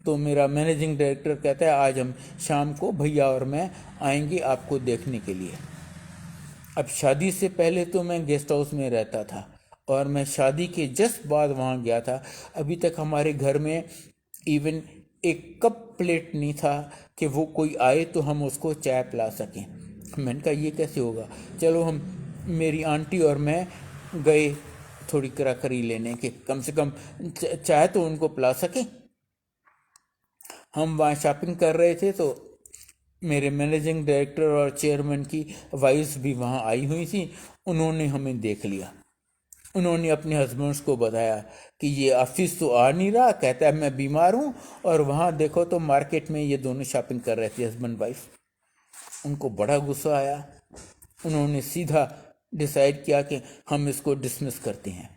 तो मेरा मैनेजिंग डायरेक्टर कहता है आज हम शाम को भैया और मैं आएंगे आपको देखने के लिए। अब शादी से पहले तो मैं गेस्ट हाउस में रहता था और मैं शादी के जस्ट बाद वहाँ गया था। अभी तक हमारे घर में इवन एक कप प्लेट नहीं था कि वो कोई आए तो हम उसको चाय पिला सकें। मैंने कहा ये कैसे होगा। चलो हम, मेरी आंटी और मैं गए थोड़ी कराकरी लेने के, कम से कम चाय तो उनको पिला सकें। हम वहाँ शॉपिंग कर रहे थे तो मेरे मैनेजिंग डायरेक्टर और चेयरमैन की वाइफ्स भी वहाँ आई हुई थी। उन्होंने हमें देख लिया। उन्होंने अपने हस्बैंड्स को बताया कि ये ऑफिस तो आ नहीं रहा, कहता है मैं बीमार हूँ, और वहाँ देखो तो मार्केट में ये दोनों शॉपिंग कर रहे थे, हस्बैंड वाइफ। उनको बड़ा गुस्सा आया। उन्होंने सीधा डिसाइड किया कि हम इसको डिसमिस करते हैं।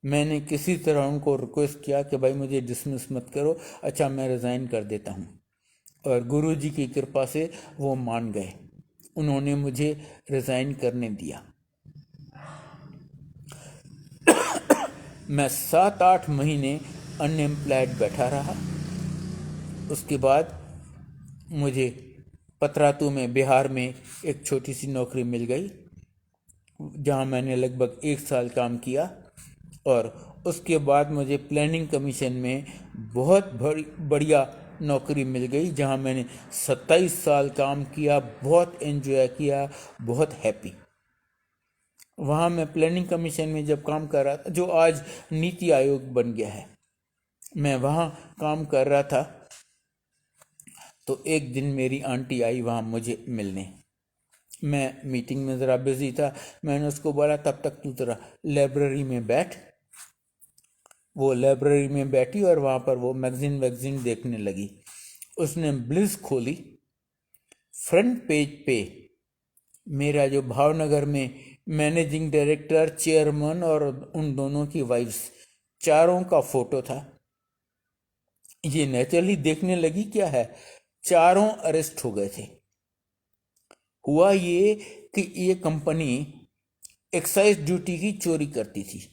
मैंने किसी तरह उनको रिक्वेस्ट किया कि भाई मुझे डिसमिस मत करो, अच्छा मैं रिज़ाइन कर देता हूँ, और गुरुजी की कृपा से वो मान गए। उन्होंने मुझे रिज़ाइन करने दिया। मैं 7-8 महीने अनएम्प्लॉयड बैठा रहा। उसके बाद मुझे पतरातू में, बिहार में एक छोटी सी नौकरी मिल गई, जहाँ मैंने लगभग 1 साल काम किया। और उसके बाद मुझे प्लानिंग कमीशन में बहुत बढ़िया नौकरी मिल गई, जहाँ मैंने 27 साल काम किया, बहुत एंजॉय किया, बहुत हैप्पी। वहाँ मैं प्लानिंग कमीशन में जब काम कर रहा था, जो आज नीति आयोग बन गया है, मैं वहाँ काम कर रहा था। तो एक दिन मेरी आंटी आई वहाँ मुझे मिलने। मैं मीटिंग में ज़रा बिजी था। मैंने उसको बोला तब तक तू ज़रा लाइब्रेरी में बैठ। वो लाइब्रेरी में बैठी और वहाँ पर वो मैगजीन देखने लगी। उसने ब्लिस खोली। फ्रंट पेज पे मेरा जो भावनगर में मैनेजिंग डायरेक्टर, चेयरमैन और उन दोनों की वाइफ्स, चारों का फोटो था। ये नेचुरली देखने लगी क्या है, चारों अरेस्ट हो गए थे। हुआ ये कि ये कंपनी एक्साइज ड्यूटी की चोरी करती थी।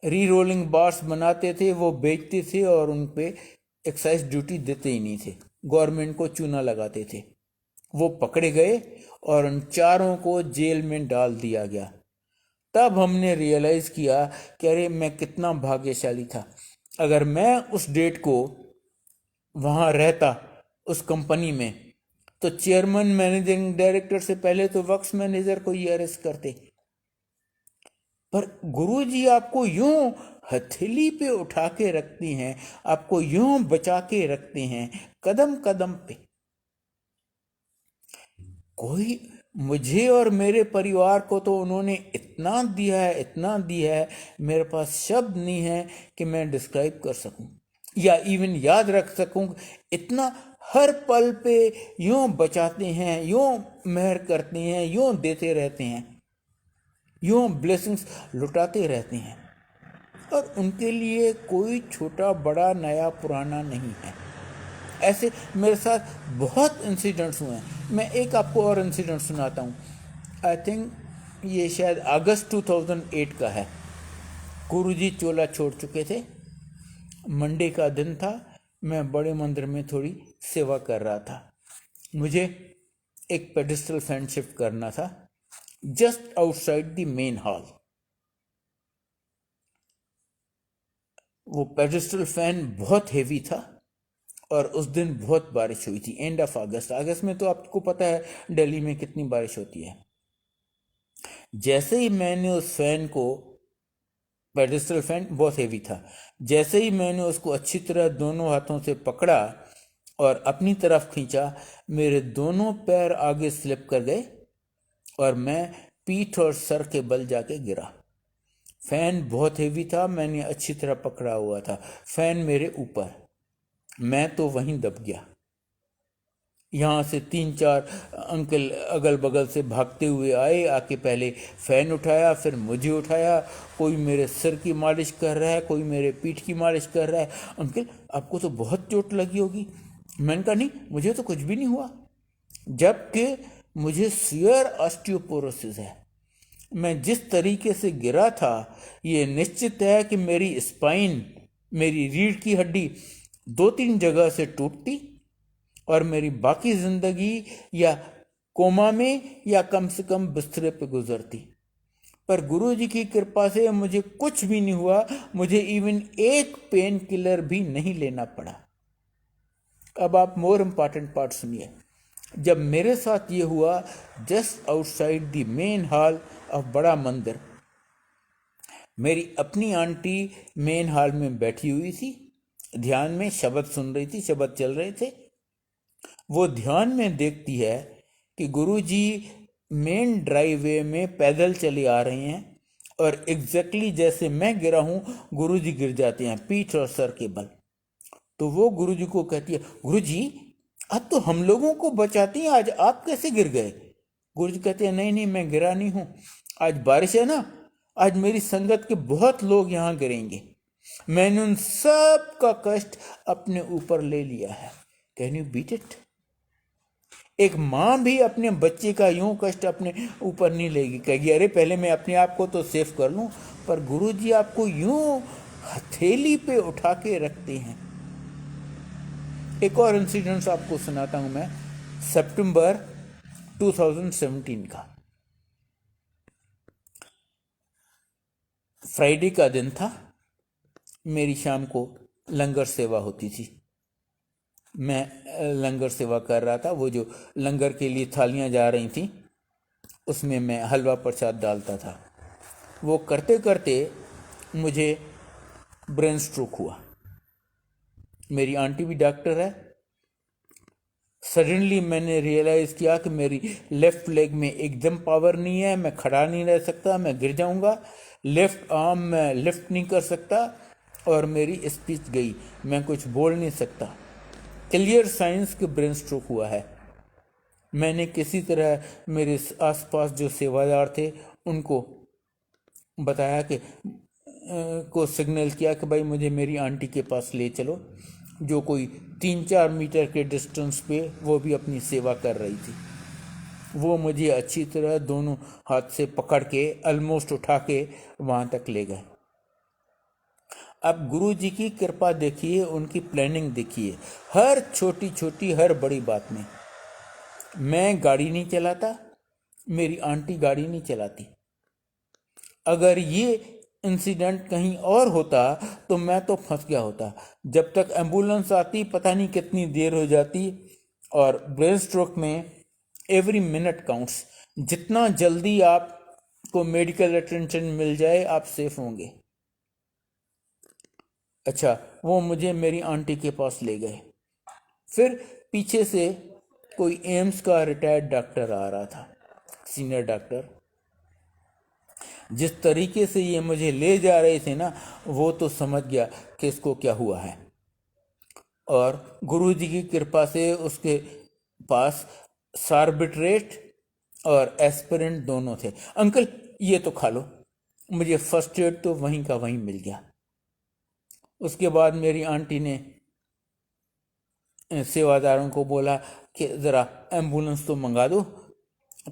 री रोलिंग बार्स बनाते थे, वो बेचते थे और उन पे एक्साइज ड्यूटी देते ही नहीं थे, गवर्नमेंट को चूना लगाते थे। वो पकड़े गए और उन चारों को जेल में डाल दिया गया। तब हमने रियलाइज किया कि अरे मैं कितना भाग्यशाली था। अगर मैं उस डेट को वहाँ रहता उस कंपनी में, तो चेयरमैन मैनेजिंग डायरेक्टर से पहले तो वर्क्स मैनेजर को ही अरेस्ट करते। पर गुरुजी आपको यूं हथेली पे उठा के रखती हैं, आपको यूं बचा के रखते हैं कदम कदम पे। कोई, मुझे और मेरे परिवार को तो उन्होंने इतना दिया है, इतना दिया है, मेरे पास शब्द नहीं है कि मैं डिस्क्राइब कर सकूं या इवन याद रख सकूं। इतना हर पल पे यूं बचाते हैं, यूं मेहर करते हैं, यूं देते रहते हैं, यूं ब्लेसिंग्स लुटाते रहते हैं। और उनके लिए कोई छोटा बड़ा नया पुराना नहीं है। ऐसे मेरे साथ बहुत इंसिडेंट्स हुए हैं। मैं एक आपको और इंसिडेंट सुनाता हूँ। आई थिंक ये शायद अगस्त 2008 का है। गुरुजी चोला छोड़ चुके थे, मंडे का दिन था। मैं बड़े मंदिर में थोड़ी सेवा कर रहा था। मुझे एक पेडिस्टल फैन शिफ्ट करना था just outside the main hall. वो पेडिस्टल फैन बहुत हेवी था और उस दिन बहुत बारिश हुई थी। एंड ऑफ अगस्त में तो आपको पता है दिल्ली में कितनी बारिश होती है। जैसे ही मैंने उस फैन को, पेडिस्टल फैन बहुत हेवी था, जैसे ही मैंने उसको अच्छी तरह दोनों हाथों से पकड़ा और अपनी तरफ खींचा, मेरे दोनों पैर आगे स्लिप कर गए और मैं पीठ और सर के बल जाके गिरा। फैन बहुत हेवी था, मैंने अच्छी तरह पकड़ा हुआ था, फैन मेरे ऊपर, मैं तो वहीं दब गया। यहाँ से 3-4 अंकल अगल बगल से भागते हुए आए, आके पहले फैन उठाया, फिर मुझे उठाया। कोई मेरे सिर की मालिश कर रहा है, कोई मेरे पीठ की मालिश कर रहा है। अंकल आपको तो बहुत चोट लगी होगी। मैंने कहा नहीं, मुझे तो कुछ भी नहीं हुआ, जबकि मुझे सीवियर ऑस्टियोपोरोसिस है। मैं जिस तरीके से गिरा था, ये निश्चित है कि मेरी स्पाइन, मेरी रीढ़ की हड्डी 2-3 जगह से टूटती और मेरी बाकी जिंदगी या कोमा में या कम से कम बिस्तरे पे गुजरती। पर गुरु जी की कृपा से मुझे कुछ भी नहीं हुआ, मुझे इवन एक पेन किलर भी नहीं लेना पड़ा। अब आप मोर इम्पॉर्टेंट पार्ट सुनिए। जब मेरे साथ ये हुआ, just outside the main hall of बड़ा मंदिर, मेरी अपनी आंटी मेन हॉल में बैठी हुई थी, ध्यान में शब्द सुन रही थी, शब्द चल रहे थे। वो ध्यान में देखती है कि गुरुजी मेन ड्राइववे में पैदल चले आ रहे हैं और एग्जैक्टली जैसे मैं गिरा हूं, गुरुजी गिर जाते हैं पीठ और सर के बल। तो वो गुरुजी को कहती है, गुरुजी आज तो हम लोगों को बचाती हैं, आज आप कैसे गिर गए? गुरुजी कहते हैं, नहीं नहीं, मैं गिरा नहीं हूं, आज बारिश है ना, आज मेरी संगत के बहुत लोग यहां गिरेंगे, मैंने उन सब का कष्ट अपने ऊपर ले लिया है। Can you beat it? एक माँ भी अपने बच्चे का यूं कष्ट अपने ऊपर नहीं लेगी, कहेगी अरे पहले मैं अपने आप को तो सेफ कर लूं। पर गुरुजी आपको यूं हथेली पे उठा के रखते हैं। एक और इंसिडेंट आपको सुनाता हूं मैं, सितंबर 2017 का। फ्राइडे का दिन था, मेरी शाम को लंगर सेवा होती थी, मैं लंगर सेवा कर रहा था। वो जो लंगर के लिए थालियां जा रही थी, उसमें मैं हलवा प्रसाद डालता था। वो करते करते मुझे ब्रेन स्ट्रोक हुआ। मेरी आंटी भी डॉक्टर है। सडनली मैंने रियलाइज़ किया कि मेरी लेफ्ट लेग में एकदम पावर नहीं है, मैं खड़ा नहीं रह सकता, मैं गिर जाऊंगा। लेफ्ट आर्म मैं लिफ्ट नहीं कर सकता और मेरी स्पीच गई, मैं कुछ बोल नहीं सकता। क्लियर साइंस के ब्रेन स्ट्रोक हुआ है। मैंने किसी तरह मेरे आसपास जो सेवादार थे उनको बताया कि को सिग्नल किया कि भाई मुझे मेरी आंटी के पास ले चलो, जो कोई 3-4 मीटर के डिस्टेंस पे वो भी अपनी सेवा कर रही थी। वो मुझे अच्छी तरह दोनों हाथ से पकड़ के ऑलमोस्ट उठा के वहाँ तक ले गए। अब गुरु जी की कृपा देखिए, उनकी प्लानिंग देखिए, हर छोटी छोटी हर बड़ी बात में। मैं गाड़ी नहीं चलाता, मेरी आंटी गाड़ी नहीं चलाती। अगर ये इंसिडेंट कहीं और होता तो मैं तो फंस गया होता। जब तक एम्बुलेंस आती पता नहीं कितनी देर हो जाती। और ब्रेन स्ट्रोक में एवरी मिनट काउंट्स। जितना जल्दी आपको मेडिकल अटेंशन मिल जाए आप सेफ होंगे। अच्छा, वो मुझे मेरी आंटी के पास ले गए। फिर पीछे से कोई एम्स का रिटायर्ड डॉक्टर आ रहा था, सीनियर डॉक्टर। जिस तरीके से ये मुझे ले जा रहे थे ना, वो तो समझ गया कि इसको क्या हुआ है। और गुरुजी की कृपा से उसके पास सार्बिट्रेट और एस्पिरिन दोनों थे। अंकल ये तो खा लो। मुझे फर्स्ट एड तो वहीं का वहीं मिल गया। उसके बाद मेरी आंटी ने सेवादारों को बोला कि ज़रा एम्बुलेंस तो मंगा दो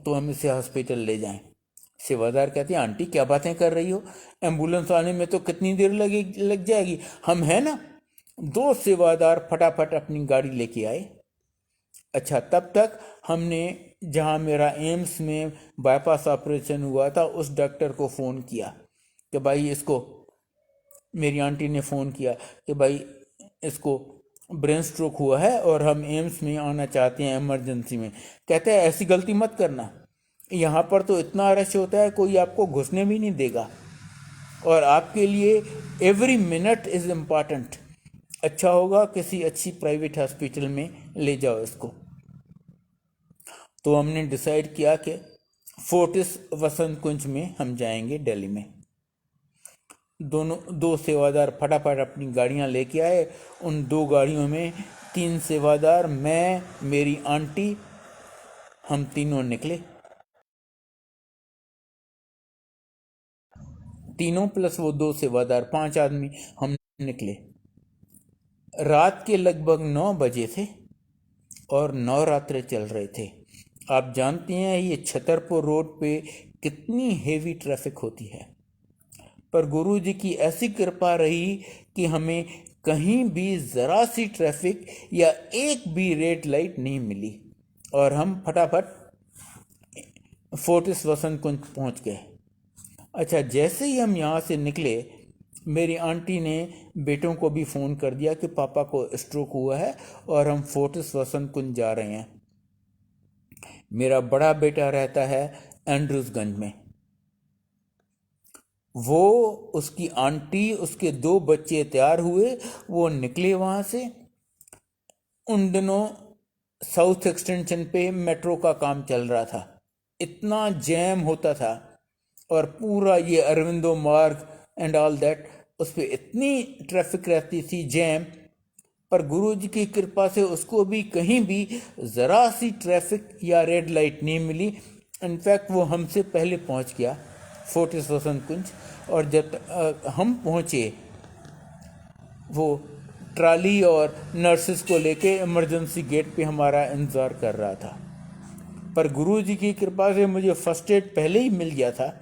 तो हम इसे हॉस्पिटल ले जाएं। सेवादार कहते हैं आंटी क्या बातें कर रही हो, एम्बुलेंस आने में तो कितनी देर लग जाएगी, हम हैं ना। 2 सेवादार फटाफट अपनी गाड़ी लेके आए। अच्छा, तब तक हमने जहां मेरा एम्स में बाईपास ऑपरेशन हुआ था उस डॉक्टर को फ़ोन किया कि भाई इसको, मेरी आंटी ने फ़ोन किया कि भाई इसको ब्रेन स्ट्रोक हुआ है और हम एम्स में आना चाहते हैं इमरजेंसी में। कहते हैं ऐसी गलती मत करना, यहाँ पर तो इतना रश होता है कोई आपको घुसने भी नहीं देगा और आपके लिए एवरी मिनट इज़ इम्पॉर्टेंट। अच्छा होगा किसी अच्छी प्राइवेट हॉस्पिटल में ले जाओ इसको। तो हमने डिसाइड किया कि फोर्टिस वसंत कुंज में हम जाएंगे दिल्ली में। 2 सेवादार फटाफट अपनी गाड़ियां लेके आए। उन 2 गाड़ियों में 3 सेवादार, मैं, मेरी आंटी, हम तीनों निकले। तीनों प्लस वो 2 सेवादार, 5 आदमी हम निकले। रात के लगभग 9 बजे थे और नवरात्रे चल रहे थे। आप जानते हैं ये छतरपुर रोड पे कितनी हेवी ट्रैफिक होती है, पर गुरु जी की ऐसी कृपा रही कि हमें कहीं भी ज़रा सी ट्रैफिक या एक भी रेड लाइट नहीं मिली और हम फटाफट फोर्टिस वसंत कुंज पहुंच गए। अच्छा, जैसे ही हम यहाँ से निकले, मेरी आंटी ने बेटों को भी फ़ोन कर दिया कि पापा को स्ट्रोक हुआ है और हम फोर्टिस वसंत कुंज जा रहे हैं। मेरा बड़ा बेटा रहता है एंड्रूसगंज में। वो, उसकी आंटी, उसके 2 बच्चे तैयार हुए, वो निकले वहाँ से। उन दिनों साउथ एक्सटेंशन पे मेट्रो का काम चल रहा था, इतना जैम होता था और पूरा ये अरविंदो मार्ग एंड ऑल दैट, उस पर इतनी ट्रैफिक रहती थी, जैम। पर गुरु जी की कृपा से उसको भी कहीं भी ज़रा सी ट्रैफिक या रेड लाइट नहीं मिली। इनफैक्ट वो हमसे पहले पहुंच गया फोर्टिस वसंत कुंज। और जब हम पहुंचे, वो ट्राली और नर्सिस को लेके इमरजेंसी गेट पे हमारा इंतज़ार कर रहा था। पर गुरु जी की कृपा से मुझे फर्स्ट एड पहले ही मिल गया था,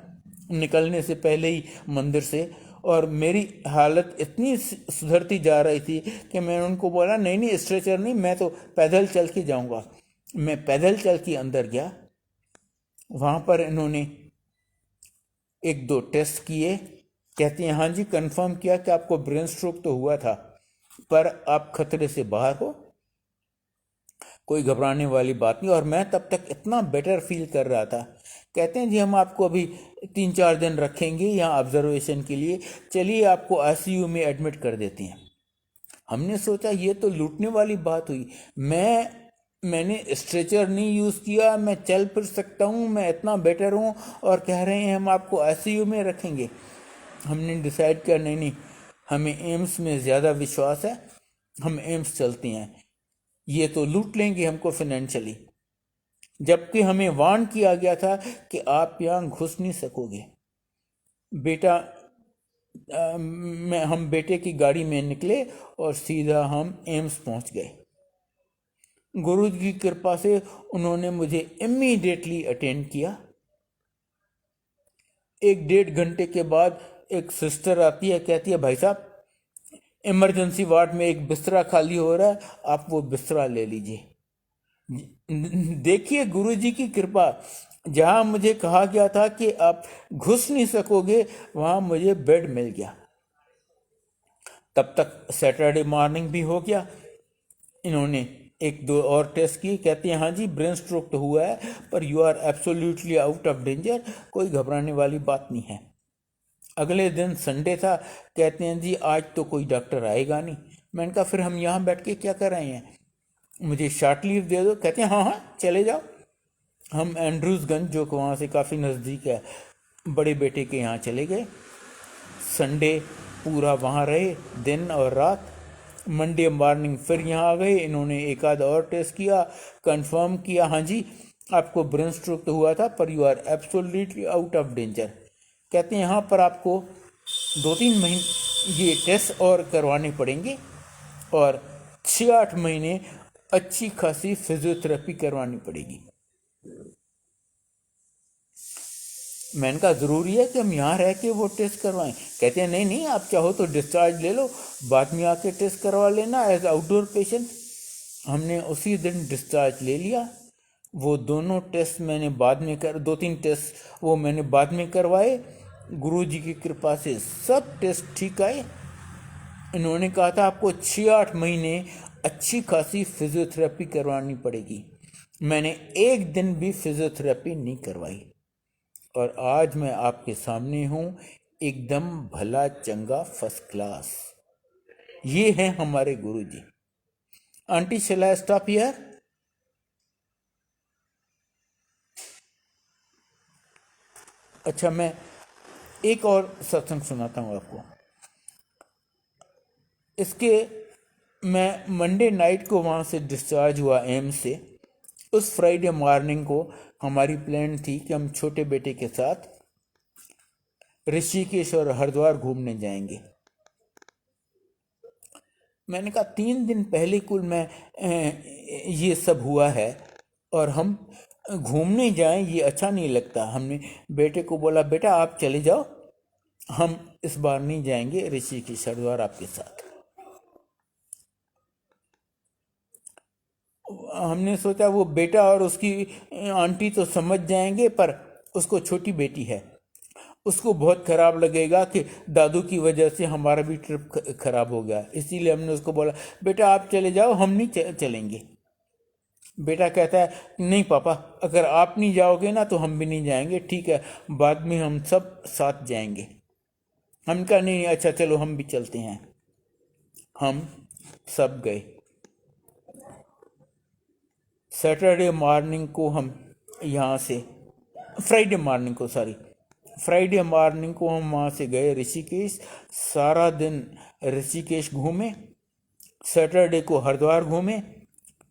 निकलने से पहले ही मंदिर से। और मेरी हालत इतनी सुधरती जा रही थी कि मैंने उनको बोला, नहीं नहीं स्ट्रेचर नहीं, मैं तो पैदल चल के जाऊंगा। मैं पैदल चल के अंदर गया। वहाँ पर इन्होंने 1-2 टेस्ट किए। कहते हैं हाँ जी, कंफर्म किया कि आपको ब्रेन स्ट्रोक तो हुआ था, पर आप खतरे से बाहर हो, कोई घबराने वाली बात नहीं। और मैं तब तक इतना बेटर फील कर रहा था। कहते हैं जी हम आपको अभी 3-4 दिन रखेंगे यहाँ ऑब्जर्वेशन के लिए, चलिए आपको आईसीयू में एडमिट कर देते हैं। हमने सोचा ये तो लूटने वाली बात हुई। मैंने स्ट्रेचर नहीं यूज़ किया, मैं चल फिर सकता हूँ, मैं इतना बेटर हूँ, और कह रहे हैं हम आपको आईसीयू में रखेंगे। हमने डिसाइड किया नहीं नहीं, हमें एम्स में ज़्यादा विश्वास है, हम एम्स चलते हैं, ये तो लूट लेंगे हमको फाइनेंशियली। जबकि हमें वार्न किया गया था कि आप यहाँ घुस नहीं सकोगे। बेटा हम बेटे की गाड़ी में निकले और सीधा हम एम्स पहुंच गए। गुरु जी की कृपा से उन्होंने मुझे इमीडिएटली अटेंड किया। 1-1.5 घंटे के बाद एक सिस्टर आती है, कहती है भाई साहब इमरजेंसी वार्ड में एक बिस्तरा खाली हो रहा है, आप वो बिस्तरा ले लीजिए। देखिए गुरु जी की कृपा, जहां मुझे कहा गया था कि आप घुस नहीं सकोगे, वहां मुझे बेड मिल गया। तब तक सैटरडे मॉर्निंग भी हो गया। इन्होंने 1-2 और टेस्ट किए। कहते हैं हाँ जी ब्रेन स्ट्रोक तो हुआ है, पर you are absolutely out of danger, कोई घबराने वाली बात नहीं है। अगले दिन संडे था। कहते हैं जी आज तो कोई डॉक्टर आएगा नहीं। मैंने कहा फिर हम यहाँ बैठ के क्या कर रहे हैं, मुझे शॉर्ट लीव दे दो। कहते हैं हाँ हाँ चले जाओ। हम एंड्रूसगंज, जो कि वहाँ से काफ़ी नज़दीक है, बड़े बेटे के यहाँ चले गए। संडे पूरा वहाँ रहे, दिन और रात। मंडे मॉर्निंग फिर यहाँ आ गए। इन्होंने 1 आध और टेस्ट किया, कंफर्म किया हाँ जी आपको ब्रेन स्ट्रोक तो हुआ था, पर you are absolutely out of danger. कहते हैं यहाँ पर आपको 2-3 महीने ये टेस्ट और करवाने पड़ेंगे और 6-8 महीने अच्छी खासी फिजियोथेरेपी करवानी पड़ेगी। मैंने कहा ज़रूरी है कि हम यहाँ रह के वो टेस्ट करवाएं? कहते हैं नहीं नहीं, आप चाहो तो डिस्चार्ज ले लो, बाद में आके टेस्ट करवा लेना एज आउटडोर पेशेंट। हमने उसी दिन डिस्चार्ज ले लिया। वो दोनों टेस्ट मैंने बाद में 2-3 टेस्ट वो मैंने बाद में करवाए। गुरु जी की कृपा से सब टेस्ट ठीक आए। इन्होंने कहा था आपको 6-8 महीने अच्छी खासी फिजियोथेरेपी करवानी पड़ेगी। मैंने एक दिन भी फिजियोथेरेपी नहीं करवाई और आज मैं आपके सामने हूँ, एकदम भला चंगा फर्स्ट क्लास। ये हैं हमारे गुरु जी। Aunty shall I stop here? अच्छा, मैं एक और सत्संग सुनाता हूँ आपको। इसके मैं मंडे नाइट को वहाँ से डिस्चार्ज हुआ एम्स से। उस फ्राइडे मॉर्निंग को हमारी प्लान थी कि हम छोटे बेटे के साथ ऋषिकेश और हरिद्वार घूमने जाएंगे। मैंने कहा 3 दिन पहले कुल मैं ये सब हुआ है और हम घूमने जाएं ये अच्छा नहीं लगता। हमने बेटे को बोला बेटा आप चले जाओ, हम इस बार नहीं जाएंगे ऋषिकेश हरिद्वार आपके साथ। हमने सोचा वो बेटा और उसकी आंटी तो समझ जाएंगे, पर उसको छोटी बेटी है, उसको बहुत खराब लगेगा कि दादू की वजह से हमारा भी ट्रिप खराब हो गया। इसीलिए हमने उसको बोला बेटा आप चले जाओ, हम नहीं चलेंगे। बेटा कहता है नहीं पापा, अगर आप नहीं जाओगे ना तो हम भी नहीं जाएंगे। ठीक है, बाद में हम सब साथ जाएंगे। हम कहा नहीं अच्छा चलो हम भी चलते हैं। हम सब गए। सैटरडे मॉर्निंग को हम यहाँ से फ्राइडे मॉर्निंग को हम वहाँ से गए ऋषिकेश। सारा दिन ऋषिकेश घूमे, सैटरडे को हरिद्वार घूमे,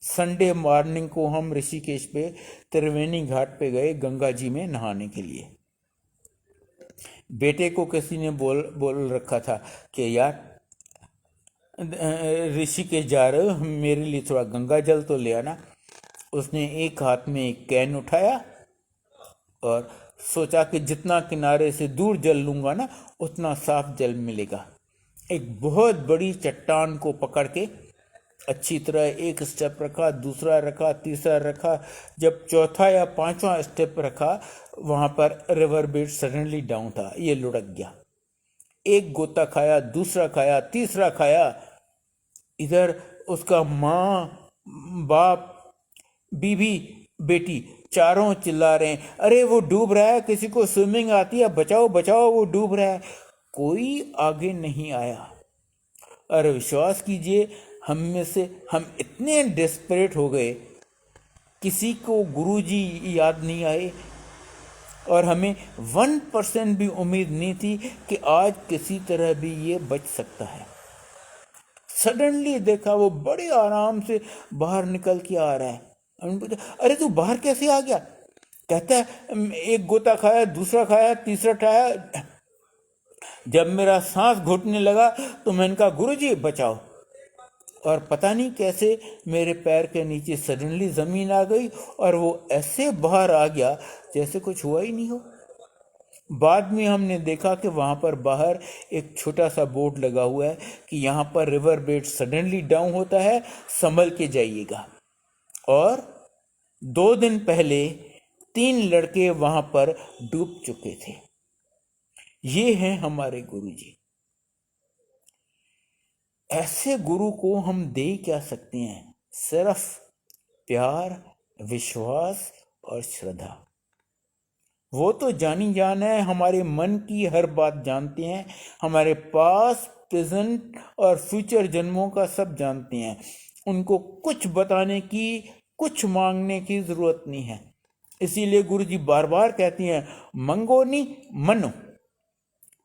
संडे मॉर्निंग को हम ऋषिकेश पे त्रिवेणी घाट पे गए गंगा जी में नहाने के लिए। बेटे को किसी ने बोल रखा था कि यार ऋषिकेश जा रहे हो, मेरे लिए थोड़ा गंगा जल तो ले आना। उसने एक हाथ में एक कैन उठाया और सोचा कि जितना किनारे से दूर जल लूंगा ना उतना साफ जल मिलेगा। एक बहुत बड़ी चट्टान को पकड़ के अच्छी तरह एक स्टेप रखा, दूसरा रखा, तीसरा रखा। जब चौथा या पांचवा स्टेप रखा वहां पर रिवर बेड सडनली डाउन था। ये लुढ़क गया। एक गोता खाया, दूसरा खाया, तीसरा खाया। इधर उसका माँ, बाप, बीवी, बेटी चारों चिल्ला रहे हैं अरे वो डूब रहा है, किसी को स्विमिंग आती है, बचाओ बचाओ वो डूब रहा है। कोई आगे नहीं आया। और विश्वास कीजिए हम में से हम इतने डेस्परेट हो गए, किसी को गुरुजी याद नहीं आए और हमें 1% भी उम्मीद नहीं थी कि आज किसी तरह भी ये बच सकता है। सडनली देखा वो बड़े आराम से बाहर निकल के आ रहा है। हमने पूछा अरे तू बाहर कैसे आ गया? कहता है एक गोता खाया, दूसरा खाया, तीसरा खाया। जब मेरा सांस घुटने लगा तो मैंने कहा गुरुजी बचाओ। और पता नहीं कैसे मेरे पैर के नीचे सडनली जमीन आ गई और वो ऐसे बाहर आ गया जैसे कुछ हुआ ही नहीं हो। बाद में हमने देखा कि वहां पर बाहर एक छोटा सा बोर्ड लगा हुआ है कि यहाँ पर रिवर बेड सडनली डाउन होता है, संभल के जाइएगा। और 2 दिन पहले 3 लड़के वहां पर डूब चुके थे। ये हैं हमारे गुरुजी। ऐसे गुरु को हम दे क्या सकते हैं? सिर्फ प्यार, विश्वास और श्रद्धा। वो तो जानी जान है, हमारे मन की हर बात जानते हैं, हमारे पास प्रेजेंट और फ्यूचर जन्मों का सब जानते हैं। उनको कुछ बताने की, कुछ मांगने की जरूरत नहीं है। इसीलिए गुरुजी बार बार कहती हैं मंगो नहीं मनो।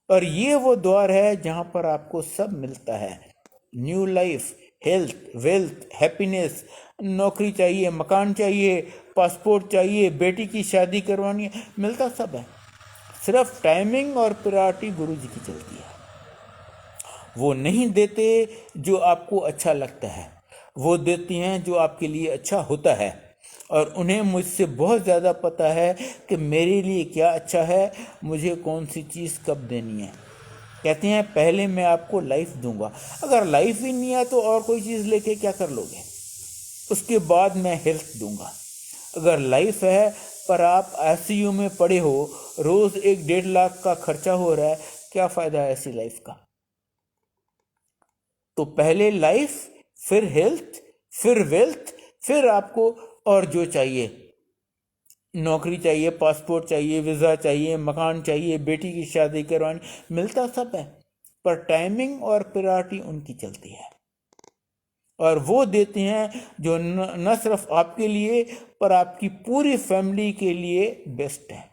और ये वो द्वार है जहां पर आपको सब मिलता है। New life, health, wealth, happiness. नौकरी चाहिए, मकान चाहिए, पासपोर्ट चाहिए, बेटी की शादी करवानी है, मिलता सब है। सिर्फ टाइमिंग और प्रायोरिटी गुरुजी की चलती है। वो नहीं देते जो आपको अच्छा लगता है, वो देती हैं जो आपके लिए अच्छा होता है। और उन्हें मुझसे बहुत ज़्यादा पता है कि मेरे लिए क्या अच्छा है, मुझे कौन सी चीज़ कब देनी है। कहते हैं पहले मैं आपको लाइफ दूंगा। अगर लाइफ ही नहीं है तो और कोई चीज़ लेके क्या कर लोगे? उसके बाद मैं हेल्थ दूंगा। अगर लाइफ है पर आप आईसीयू में पड़े हो, रोज़ 1-1.5 लाख का खर्चा हो रहा है, क्या फ़ायदा है ऐसी लाइफ का? तो पहले लाइफ, फिर हेल्थ, फिर वेल्थ, फिर आपको और जो चाहिए, नौकरी चाहिए, पासपोर्ट चाहिए, वीज़ा चाहिए, मकान चाहिए, बेटी की शादी करवानी, मिलता सब है। पर टाइमिंग और प्रायोरिटी उनकी चलती है। और वो देते हैं जो न सिर्फ आपके लिए पर आपकी पूरी फैमिली के लिए बेस्ट है।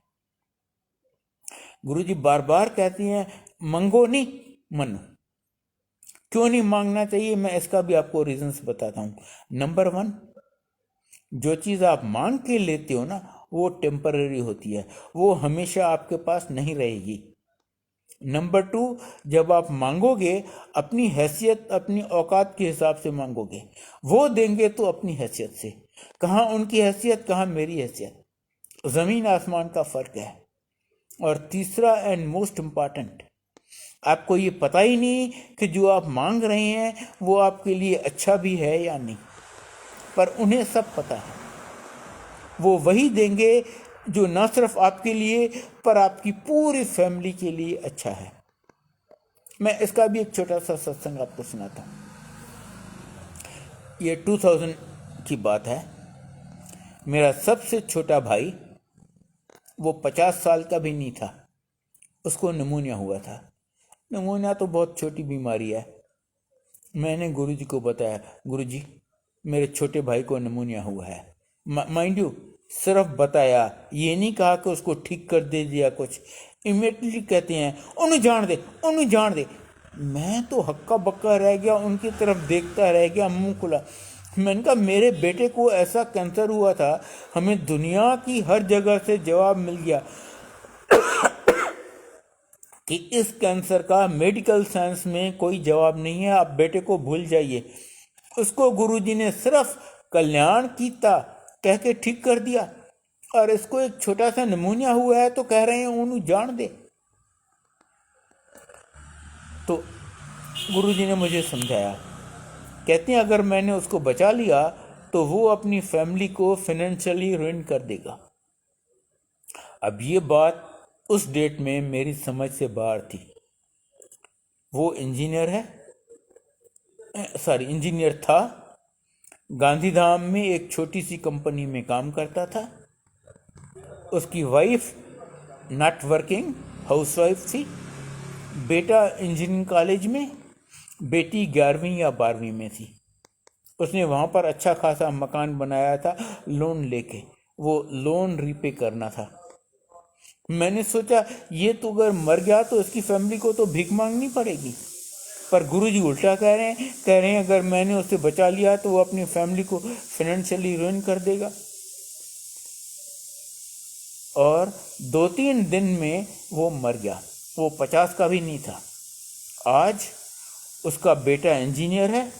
गुरुजी बार बार कहती हैं मंगो नहीं मनो। क्यों नहीं मांगना चाहिए, मैं इसका भी आपको रीजंस बताता हूँ। नंबर 1, जो चीज़ आप मांग के लेते हो ना वो टेम्पररी होती है, वो हमेशा आपके पास नहीं रहेगी। नंबर 2, जब आप मांगोगे अपनी हैसियत अपनी औकात के हिसाब से मांगोगे, वो देंगे तो अपनी हैसियत से। कहाँ उनकी हैसियत, कहाँ मेरी हैसियत, ज़मीन आसमान का फ़र्क है। और तीसरा एंड मोस्ट इम्पॉर्टेंट, आपको ये पता ही नहीं कि जो आप मांग रहे हैं वो आपके लिए अच्छा भी है या नहीं, पर उन्हें सब पता है। वो वही देंगे जो न सिर्फ आपके लिए पर आपकी पूरी फैमिली के लिए अच्छा है। मैं इसका भी एक छोटा सा सत्संग आपको सुनाता हूँ। ये 2000 की बात है। मेरा सबसे छोटा भाई, वो 50 साल का भी नहीं था, उसको निमोनिया हुआ था। निमोनिया तो बहुत छोटी बीमारी है। मैंने गुरुजी को बताया, गुरुजी मेरे छोटे भाई को निमोनिया हुआ है। माइंड यू, सिर्फ बताया, ये नहीं कहा कि उसको ठीक कर दे दिया कुछ। इमीडिएटली कहते हैं उन्हें जान दे, उन्हें जान दे। मैं तो हक्का बक्का रह गया, उनकी तरफ देखता रह गया मुंह खुला। मैंने कहा मेरे बेटे को ऐसा कैंसर हुआ था, हमें दुनिया की हर जगह से जवाब मिल गया कि इस कैंसर का मेडिकल साइंस में कोई जवाब नहीं है, आप बेटे को भूल जाइए। उसको गुरुजी ने सिर्फ कल्याण कीता कह के ठीक कर दिया, और इसको एक छोटा सा निमोनिया हुआ है तो कह रहे हैं उन्हें जान दे। तो गुरुजी ने मुझे समझाया, कहते हैं अगर मैंने उसको बचा लिया तो वो अपनी फैमिली को फाइनेंशियली रुइन कर देगा। अब ये बात उस डेट में मेरी समझ से बाहर थी। वो इंजीनियर था, गांधीधाम में एक छोटी सी कंपनी में काम करता था। उसकी वाइफ नॉट वर्किंग हाउसवाइफ थी। बेटा इंजीनियरिंग कॉलेज में, बेटी 11वीं या 12वीं में थी। उसने वहाँ पर अच्छा खासा मकान बनाया था लोन लेके, वो लोन रीपे करना था। मैंने सोचा ये तो अगर मर गया तो इसकी फैमिली को तो भीख मांगनी पड़ेगी, पर गुरुजी उल्टा कह रहे हैं अगर मैंने उसे बचा लिया तो वो अपनी फैमिली को फाइनेंशियली रुइन कर देगा। और 2-3 दिन में वो मर गया। वो 50 का भी नहीं था। आज उसका बेटा इंजीनियर है,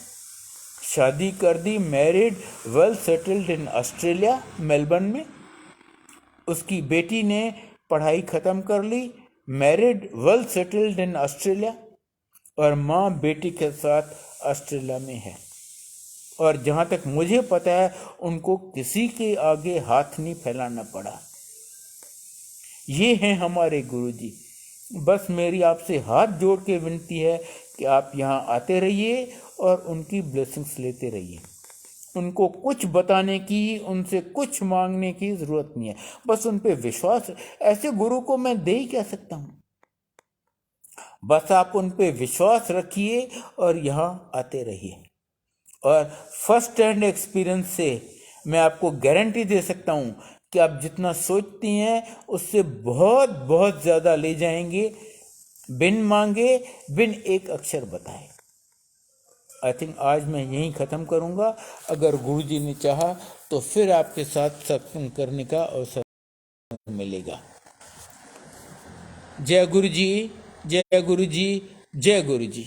शादी कर दी, married, well settled in Australia, Melbourne में। उसकी बेटी ने पढ़ाई ख़त्म कर ली, married, well settled in Australia, और माँ बेटी के साथ ऑस्ट्रेलिया में है। और जहाँ तक मुझे पता है उनको किसी के आगे हाथ नहीं फैलाना पड़ा। ये हैं हमारे गुरुजी। बस मेरी आपसे हाथ जोड़ के विनती है कि आप यहाँ आते रहिए और उनकी ब्लेसिंग्स लेते रहिए। उनको कुछ बताने की, उनसे कुछ मांगने की ज़रूरत नहीं है, बस उन पे विश्वास। ऐसे गुरु को मैं दे ही क्या सकता हूँ। बस आप उन पे विश्वास रखिए और यहाँ आते रहिए। और फर्स्ट हैंड एक्सपीरियंस से मैं आपको गारंटी दे सकता हूँ कि आप जितना सोचती हैं उससे बहुत बहुत ज़्यादा ले जाएंगे, बिन मांगे, बिन एक अक्षर बताए। आई थिंक आज मैं यहीं ख़त्म करूँगा। अगर गुरुजी ने चाहा तो फिर आपके साथ सत्संग करने का अवसर मिलेगा। जय गुरु जी, जय गुरु जी, जय गुरु जी।